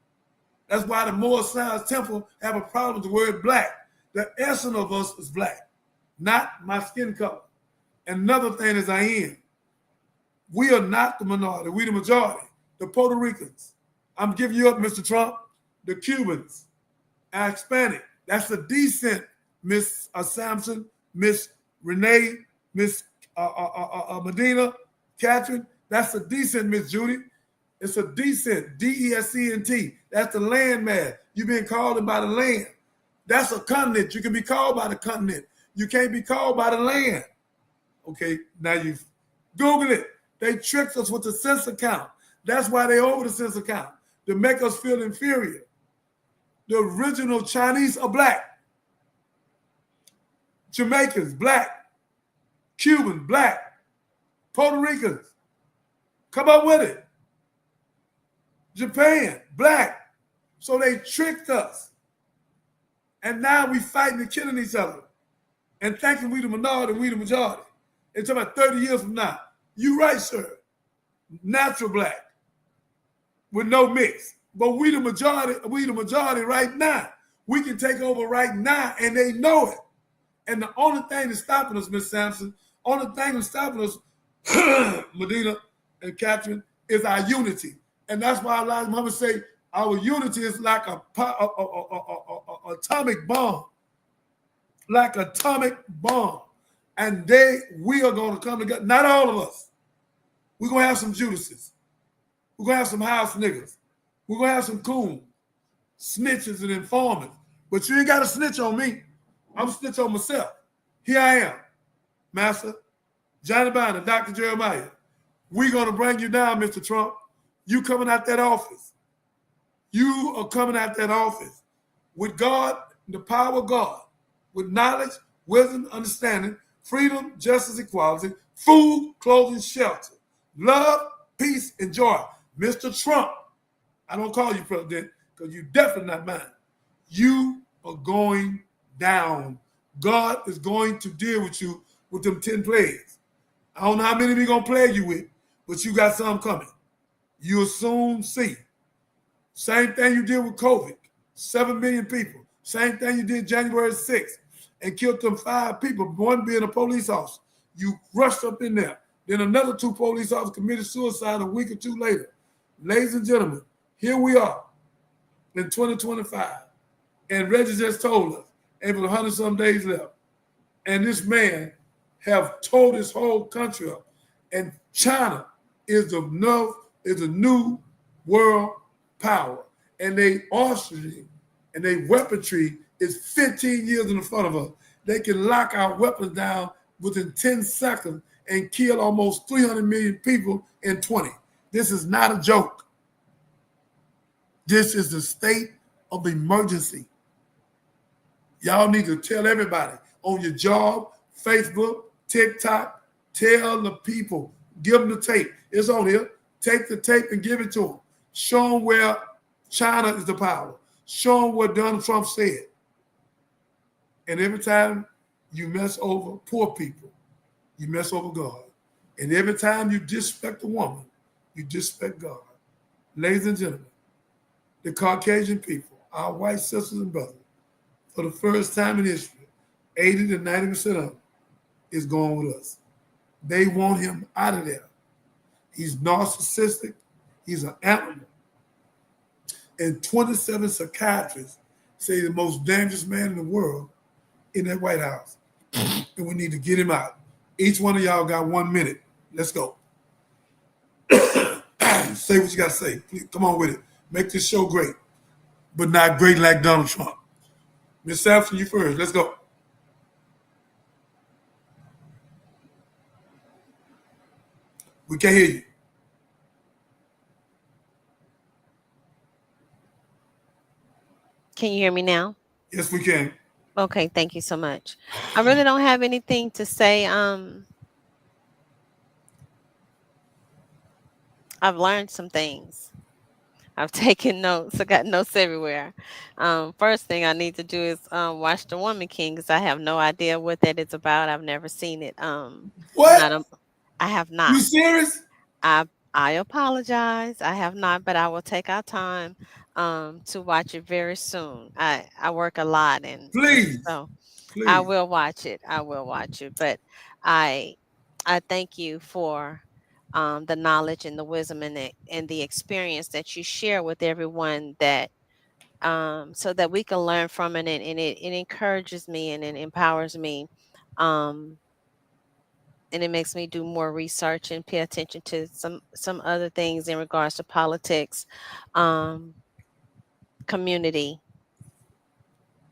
That's why the Moore Science Temple have a problem with the word black. The essence of us is black, not my skin color. Another thing is I am. We are not the minority. We the majority. The Puerto Ricans. I'm giving you up, Mr. Trump. The Cubans are Hispanic. That's a decent, Miss Sampson, Miss Renee, Miss Medina, Catherine. That's a decent, Miss Judy. It's a decent, DESCNT. That's the land man. You've been called by the land. That's a continent. You can be called by the continent. You can't be called by the land. Okay, now you Google it. They tricked us with the census count. That's why they over the census count, to make us feel inferior. The original Chinese are black. Jamaicans, black. Cubans, black. Puerto Ricans. Come up with it. Japan, black. So they tricked us. And now we fighting and killing each other. And thinking we the minority, we the majority. And talking about 30 years from now. You right, sir. Natural black. With no mix. But we the majority right now. We can take over right now, and they know it. And the only thing that's stopping us, Miss Sampson, only thing that's stopping us, Medina and Catherine, is our unity. And that's why a lot of mama say our unity is like a atomic bomb. Like atomic bomb. And we are going to come together. Not all of us. We're going to have some Judases. We're going to have some house niggas. We're going to have some coon, snitches and informants. But you ain't got to snitch on me. I'm snitch on myself. Here I am, Master Johnny Binder, Dr. Jeremiah. We're going to bring you down, Mr. Trump. You coming out that office. You are coming out that office with God, the power of God, with knowledge, wisdom, understanding, freedom, justice, equality, food, clothing, shelter, love, peace, and joy. Mr. Trump, I don't call you president because you're definitely not mine. You are going down God is going to deal with you with them 10 plagues. I don't know how many we're going to plague you with, but you got some coming. You'll soon see. Same thing you did with COVID, 7 million people. Same thing you did January 6th and killed them 5 people, one being a police officer. You rushed up in there. Then another 2 police officers committed suicide a week or 2 later. Ladies and gentlemen, here we are in 2025. And Reggie just told us, and 100 some days left. And this man have told his whole country up. And China is the new world power. And they arsenal and their weaponry is 15 years in front of us. They can lock our weapons down within 10 seconds and kill almost 300 million people in 20. This is not a joke. This is the state of emergency. Y'all need to tell everybody on your job, Facebook, TikTok, tell the people, give them the tape. It's on here. Take the tape and give it to them. Show them where China is the power. Show them what Donald Trump said. And every time you mess over poor people, you mess over God. And every time you disrespect a woman, you disrespect God. Ladies and gentlemen, the Caucasian people, our white sisters and brothers, for the first time in history, 80 to 90% of them is going with us. They want him out of there. He's narcissistic. He's an animal. And 27 psychiatrists say the most dangerous man in the world in that White House. And we need to get him out. Each one of y'all got 1 minute. Let's go. Say what you got to say. Please, come on with it. Make this show great, but not great like Donald Trump. Ms. Sampson, you first. Let's go. We can't hear you.
Can you hear me now?
Yes, we can.
Okay, thank you so much. I really don't have anything to say. I've learned some things. I've taken notes. I got notes everywhere. First thing I need to do is watch The Woman King because I have no idea what that is about. I've never seen it.
What?
I have not.
You serious?
I apologize. I have not, but I will take our time to watch it very soon. I work a lot, and
Please.
so
Please.
I will watch it. I will watch it. But I thank you for the knowledge and the wisdom and the experience that you share with everyone, that so that we can learn from it, and it encourages me and it empowers me, and it makes me do more research and pay attention to some other things in regards to politics, community,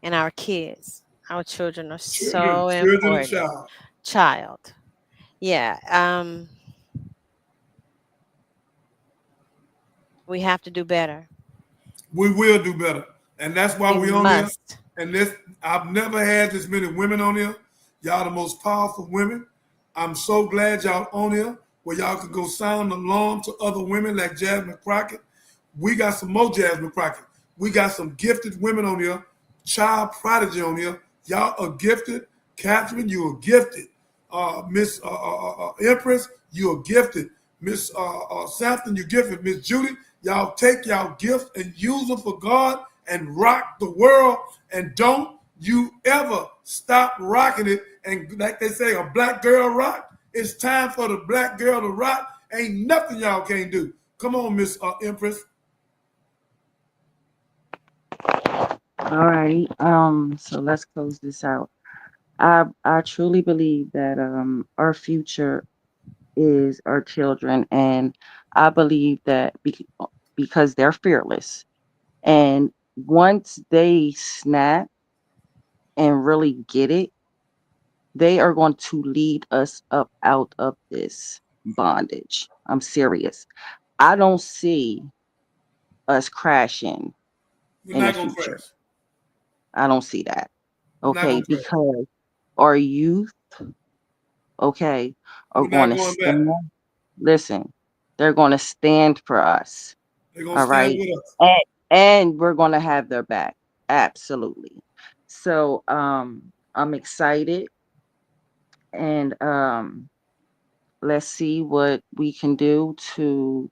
and our kids. Our children are so important. Child. Yeah. We have to do better.
We will do better. And that's why we on
must.
here. And I've never had this many women on here. Y'all the most powerful women. I'm so glad y'all on here where y'all could go sound the alarm to other women like Jasmine Crockett. We got some more Jasmine Crockett. We got some gifted women on here. Child prodigy on here. Y'all are gifted. Catherine, you are gifted. Miss Empress, you are gifted. Miss Sampson, you're gifted. Miss Judy, y'all take y'all gifts and use them for God and rock the world. And don't you ever stop rocking it. And like they say, a black girl rock. It's time for the black girl to rock. Ain't nothing y'all can't do. Come on, Miss Empress.
All right. So let's close this out. I truly believe that our future is our children, and I believe that because they're fearless, and once they snap and really get it, they are going to lead us up out of this bondage. I'm serious. I don't see us crashing
We're
in the
not gonna
future.
crash.
I don't see that.
We're not
Okay,
gonna crash.
because our youth, okay, are
We're
going
not
to
going
stand.
back.
Listen, they're going to stand for us.
They're gonna
All
stand
right.
with us.
And we're going to have their back. Absolutely. So I'm excited, and let's see what we can do to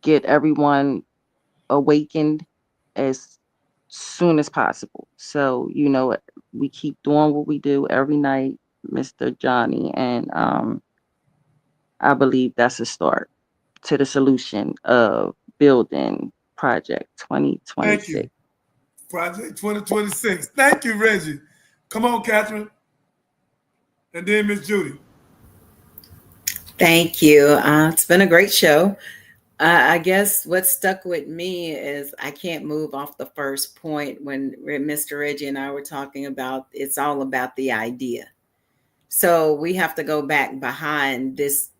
get everyone awakened as soon as possible. So, we keep doing what we do every night, Mr. Johnny, and I believe that's a start to the solution of building Project
Thank
2026.
you. Project 2026. Thank you, Reggie. Come on, Catherine. And then Miss Judy.
Thank you. It's been a great show. I guess what stuck with me is I can't move off the first point when Mr. Reggie and I were talking about it's all about the idea. So we have to go back behind this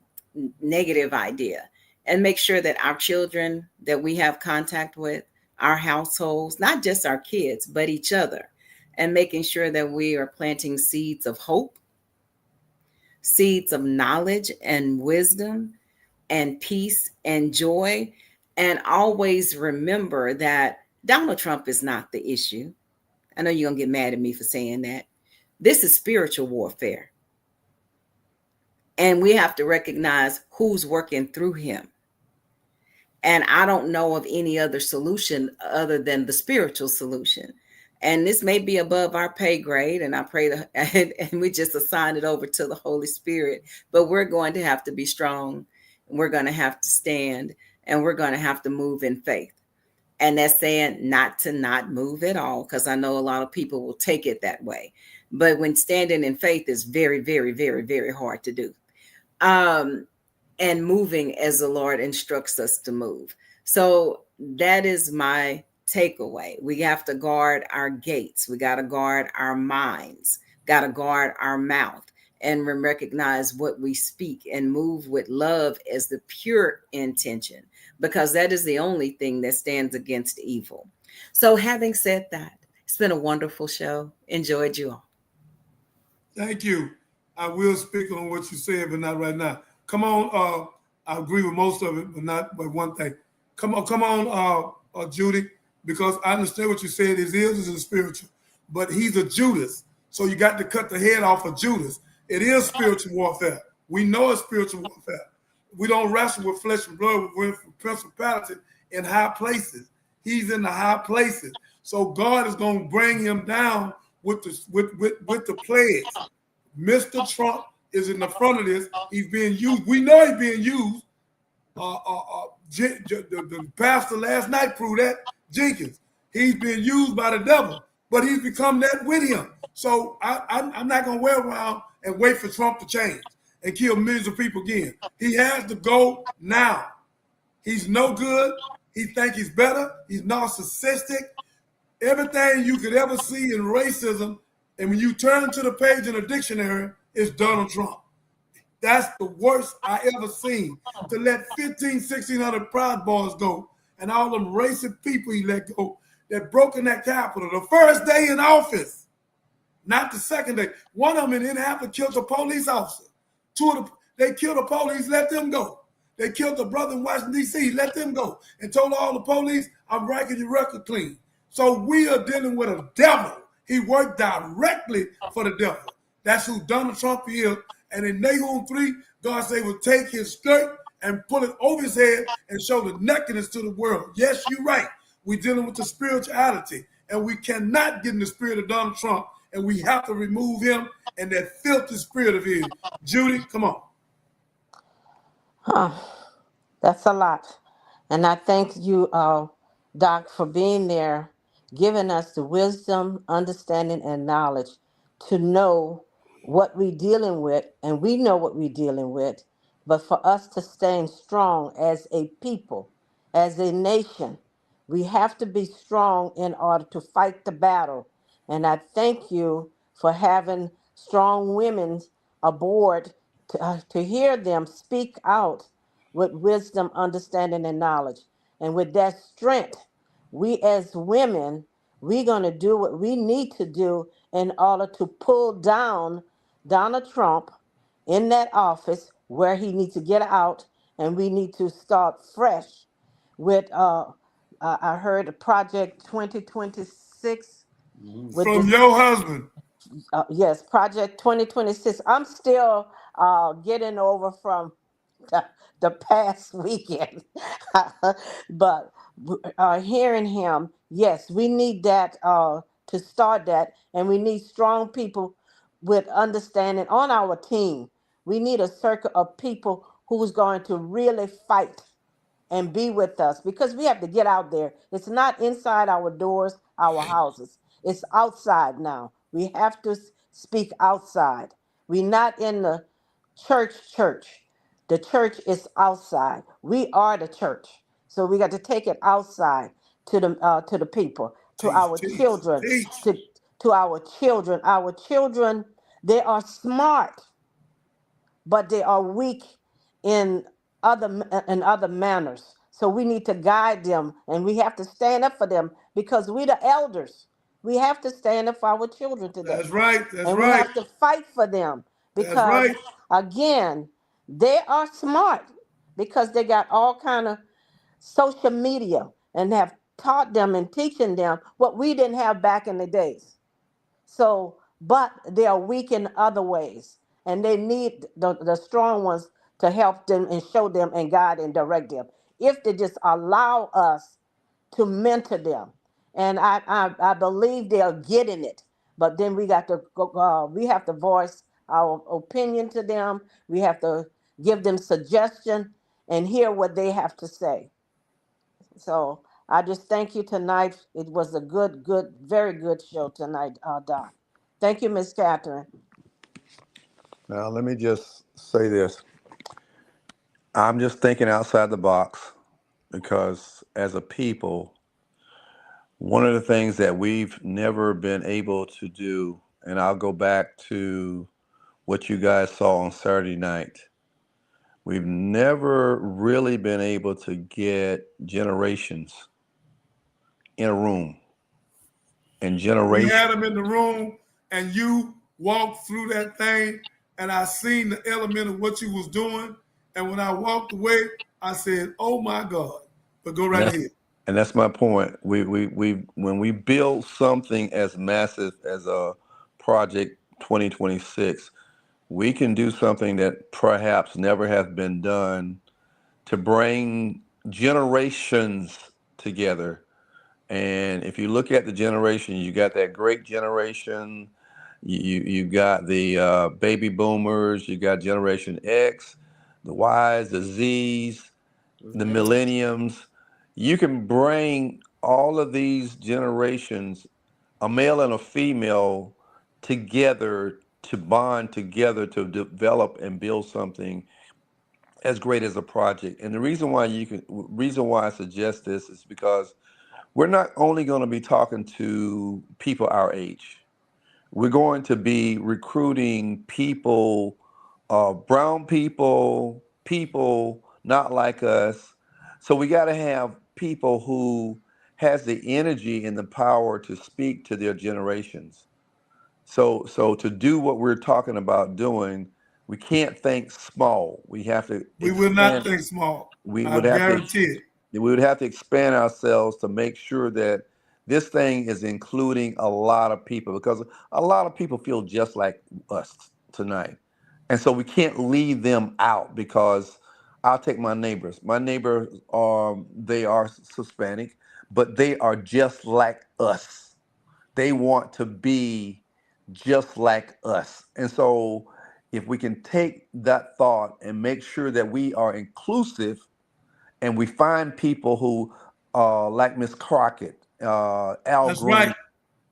negative idea and make sure that our children that we have contact with, our households, not just our kids, but each other, and making sure that we are planting seeds of hope, seeds of knowledge and wisdom and peace and joy. And always remember that Donald Trump is not the issue. I know you're going to get mad at me for saying that. This is spiritual warfare. And we have to recognize who's working through him. And I don't know of any other solution other than the spiritual solution. And this may be above our pay grade, and I pray that, and we just assign it over to the Holy Spirit. But we're going to have to be strong. We're going to have to stand, and we're going to have to move in faith. And that's saying not to not move at all, because I know a lot of people will take it that way. But when standing in faith is very, very, very, very hard to do. And moving as the Lord instructs us to move. So that is my takeaway. We have to guard our gates. We got to guard our minds, got to guard our mouth, and recognize what we speak and move with love as the pure intention, because that is the only thing that stands against evil. So having said that, it's been a wonderful show. Enjoyed you all.
Thank you. I will speak on what you said, but not right now. Come on, I agree with most of it, but not but one thing. Come on, Judy, because I understand what you said. His ears is spiritual, but he's a Judas, so you got to cut the head off of Judas. It is spiritual warfare. We know it's spiritual warfare. We don't wrestle with flesh and blood. We're for principality in high places. He's in the high places, so God is going to bring him down with the plagues. Mr. Trump is in the front of this. He's being used. We know he's being used. The pastor last night proved that. Jenkins. He's being used by the devil, but he's become that with him. So I'm not going to wear around and wait for Trump to change and kill millions of people again. He has to go now. He's no good. He thinks he's better. He's narcissistic. Everything you could ever see in racism, and when you turn to the page in a dictionary, it's Donald Trump. That's the worst I ever seen. To let 1,600 Proud Boys go and all them racist people he let go that broke in that Capitol the first day in office, not the second day. One of them in Indianapolis killed a police officer. They killed the police, let them go. They killed the brother in Washington, D.C., let them go, and told all the police, I'm writing your record clean. So we are dealing with a devil. He worked directly for the devil. That's who Donald Trump is. And in Nahum 3, God said, will take his skirt and pull it over his head and show the nakedness to the world. Yes, you're right. We're dealing with the spirituality, and we cannot get in the spirit of Donald Trump, and we have to remove him and that filthy spirit of his. Judy, come on.
That's a lot. And I thank you, Doc, for being there, giving us the wisdom, understanding, and knowledge to know what we're dealing with. And we know what we're dealing with. But for us to stand strong as a people, as a nation, we have to be strong in order to fight the battle. And I thank you for having strong women aboard to hear them speak out with wisdom, understanding, and knowledge. And with that strength, we as women, we're going to do what we need to do in order to pull down Donald Trump in that office where he needs to get out, and we need to start fresh with, I heard Project 2026.
From your husband.
Yes, Project 2026. I'm still getting over from the, the past weekend, but hearing him, yes, we need that to start that, and we need strong people with understanding on our team. We need a circle of people who's going to really fight and be with us because we have to get out there. It's not inside our doors, our houses. It's outside now. We have to speak outside. We're not in the church. The church is outside. We are the church. So we got to take it outside to the people, to
Teach,
our
teach,
children,
teach.
to our children. Our children, they are smart, but they are weak in other manners. So we need to guide them, and we have to stand up for them because we the elders. We have to stand up for our children today,
That's right. That's
and we
right.
have to fight for them
That's
because,
right.
again, they are smart because they got all kind of social media and have taught them and teaching them what we didn't have back in the days. So, but they are weak in other ways, and they need the strong ones to help them and show them and guide and direct them. If they just allow us to mentor them, and I believe they are getting it. But then we got to go. We have to voice our opinion to them. We have to give them suggestion and hear what they have to say. So I just thank you tonight. It was a good, very good show tonight, Doc. Thank you, Miss Catherine.
Now, let me just say this. I'm just thinking outside the box because as a people, one of the things that we've never been able to do, and I'll go back to what you guys saw on Saturday night, we've never really been able to get generations in a room. And
We
generation,
had them in the room, and you walked through that thing, and I seen the element of what you was doing. And when I walked away, I said, "Oh my God!" But go right ahead.
and that's my point. We when we build something as massive as a Project 2026, we can do something that perhaps never has been done to bring generations together. And if you look at the generation, you got that great generation, you got the baby boomers, you got Generation X, the Ys, the Zs, the millenniums. You can bring all of these generations, a male and a female, together to bond together to develop and build something as great as a project. And the reason why I suggest this is because we're not only going to be talking to people our age. We're going to be recruiting people, brown people, people not like us. So we got to have people who has the energy and the power to speak to their generations. So to do what we're talking about doing, we can't think small. We have to
We will not
expand.
think small.
We
I
would have to
guarantee it.
we would have to expand ourselves to make sure that this thing is including a lot of people because a lot of people feel just like us tonight. And so we can't leave them out because I'll take my neighbors. My neighbors they are Hispanic, but they are just like us. They want to be just like us. And so if we can take that thought and make sure that we are inclusive and we find people who, like Miss Crockett, Al
That's
Green,
right.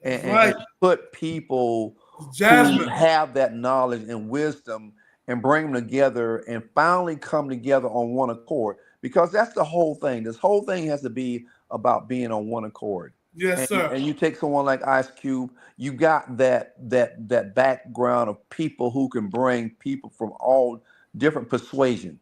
That's
and
right.
put people who
Jasmine.
have that knowledge and wisdom and bring them together and finally come together on one accord. Because that's the whole thing. This whole thing has to be about being on one accord.
Yes, sir.
And you take someone like Ice Cube, you got that background of people who can bring people from all different persuasions.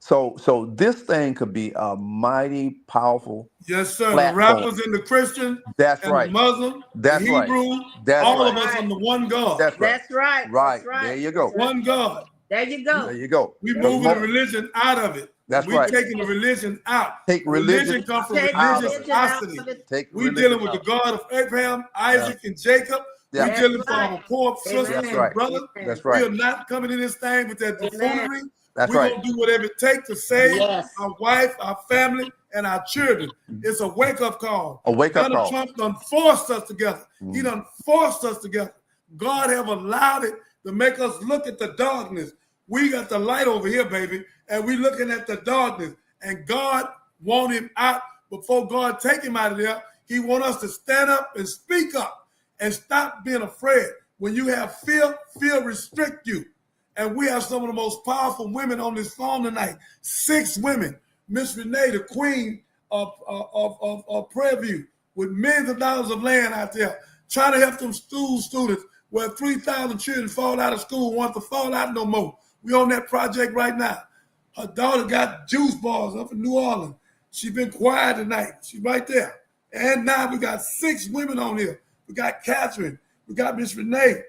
So this thing could be a mighty powerful
Yes, sir.
platform.
The rappers and the Christian
That's
and
right.
the Muslim,
That's
the
right.
Hebrew,
That's
all
right.
of us under one God.
That's right.
That's right.
Right.
That's right.
There you go.
One God.
There you go.
There you go.
We
But
moving
mo-
the religion out of it.
That's
We
right.
taking the religion out.
Take religion
comes from
Take
religiosity.
religion out of it.
Take
We
religion
dealing with the
out.
God of Abraham, Isaac, and Jacob.
Yeah.
We
That's
dealing for
right.
our poor sisters
That's
and
right.
brothers.
That's
We
right.
are not coming in this thing with that
Amen.
buffoonery.
That's
We're
right.
gonna do whatever it takes to save
Yes.
our wife, our family, and our children. It's a wake-up call.
A wake-up
Donald
call.
Trump done forced us together. He done forced us together. God have allowed it to make us look at the darkness. We got the light over here, baby, and we looking at the darkness. And God want him out. Before God take him out of there, he want us to stand up and speak up and stop being afraid. When you have fear, fear restrict you. And we have some of the most powerful women on this phone tonight. 6 women. Miss Renee, the queen of Prairie View, with millions of dollars of land out there, trying to help them school students where 3,000 children fall out of school, want to fall out no more. We on that project right now. Her daughter got juice bars up in New Orleans. She's been quiet tonight. She's right there. And now we got 6 women on here. We got Catherine. We got Miss Renee.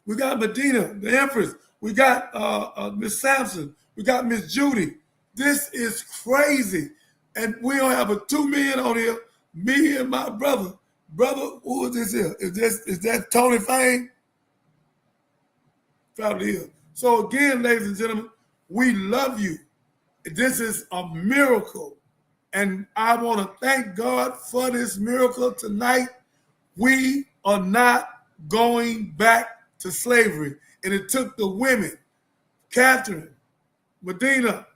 We got Medina, the Empress. We got Miss Sampson. We got Miss Judy. This is crazy. And we don't have a 2 million on here. Me and my brother. Brother, who is this here? Is that Tony Fane? Probably is. So again, ladies and gentlemen, we love you. This is a miracle. And I want to thank God for this miracle tonight. We are not going back to slavery. And it took the women, Catherine, Medina,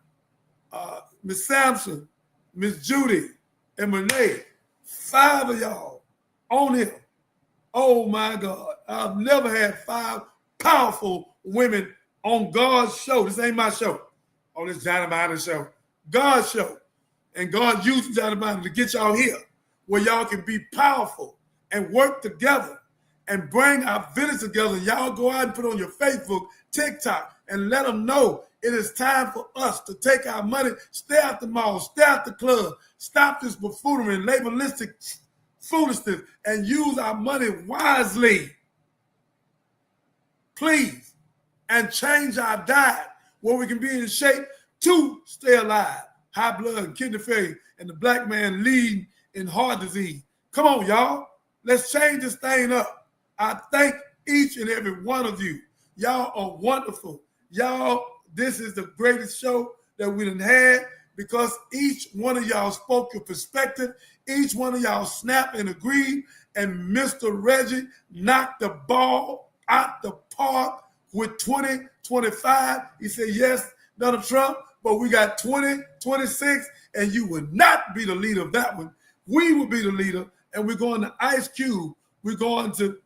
Miss Sampson, Miss Judy, and Renee, 5 of y'all on here. Oh my God. I've never had 5 powerful women on God's show. This ain't my show. On this Johnny Binder show. God's show. And God used Johnny Binder to get y'all here where y'all can be powerful and work together and bring our village together. Y'all go out and put on your Facebook, TikTok, and let them know it is time for us to take our money, stay out the mall, stay out the club, stop this buffoonery and labelistic foolishness, and use our money wisely. Please. And change our diet where we can be in shape to stay alive. High blood and kidney failure, and the black man leading in heart disease. Come on, y'all. Let's change this thing up. I thank each and every one of you. Y'all are wonderful. Y'all, this is the greatest show that we done had because each one of y'all spoke your perspective. Each one of y'all snapped and agreed. And Mr. Reggie knocked the ball out the park with 2025. He said, yes, Donald Trump, but we got 2026, and you will not be the leader of that one. We will be the leader, and we're going to Ice Cube. We're going to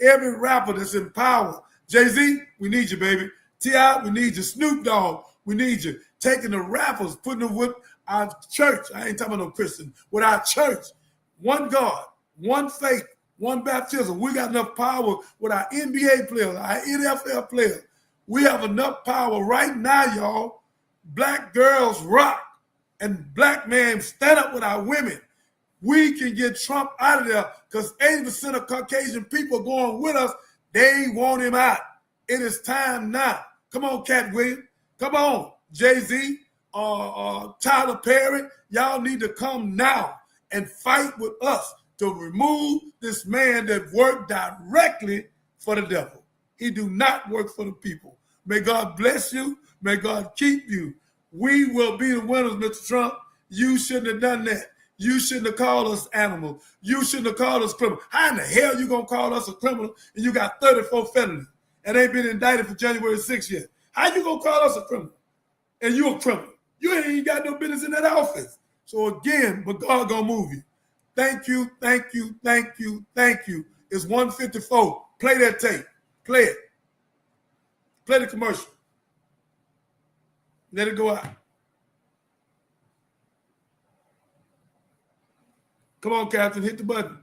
every rapper that's in power. Jay-Z, we need you, baby. T.I., we need you. Snoop Dogg, we need you. Taking the rappers, putting them with our church. I ain't talking about no Christian. With our church. One God, one faith, one baptism. We got enough power with our NBA players, our NFL players. We have enough power right now, y'all. Black girls rock. And black men stand up with our women. We can get Trump out of there because 80% of Caucasian people going with us. They want him out. It is time now. Come on, Cat Williams. Come on, Jay-Z, Tyler Perry. Y'all need to come now and fight with us to remove this man that worked directly for the devil. He do not work for the people. May God bless you. May God keep you. We will be the winners, Mr. Trump. You shouldn't have done that. You shouldn't have called us animals. You shouldn't have called us criminals. How in the hell you going to call us a criminal and you got 34 felonies and ain't been indicted for January 6th yet? How you going to call us a criminal and you a criminal? You ain't got no business in that office. So again, but God going to move you. Thank you, thank you, thank you, thank you. It's 1:54. Play that tape. Play it. Play the commercial. Let it go out. Come on, Captain, hit the button.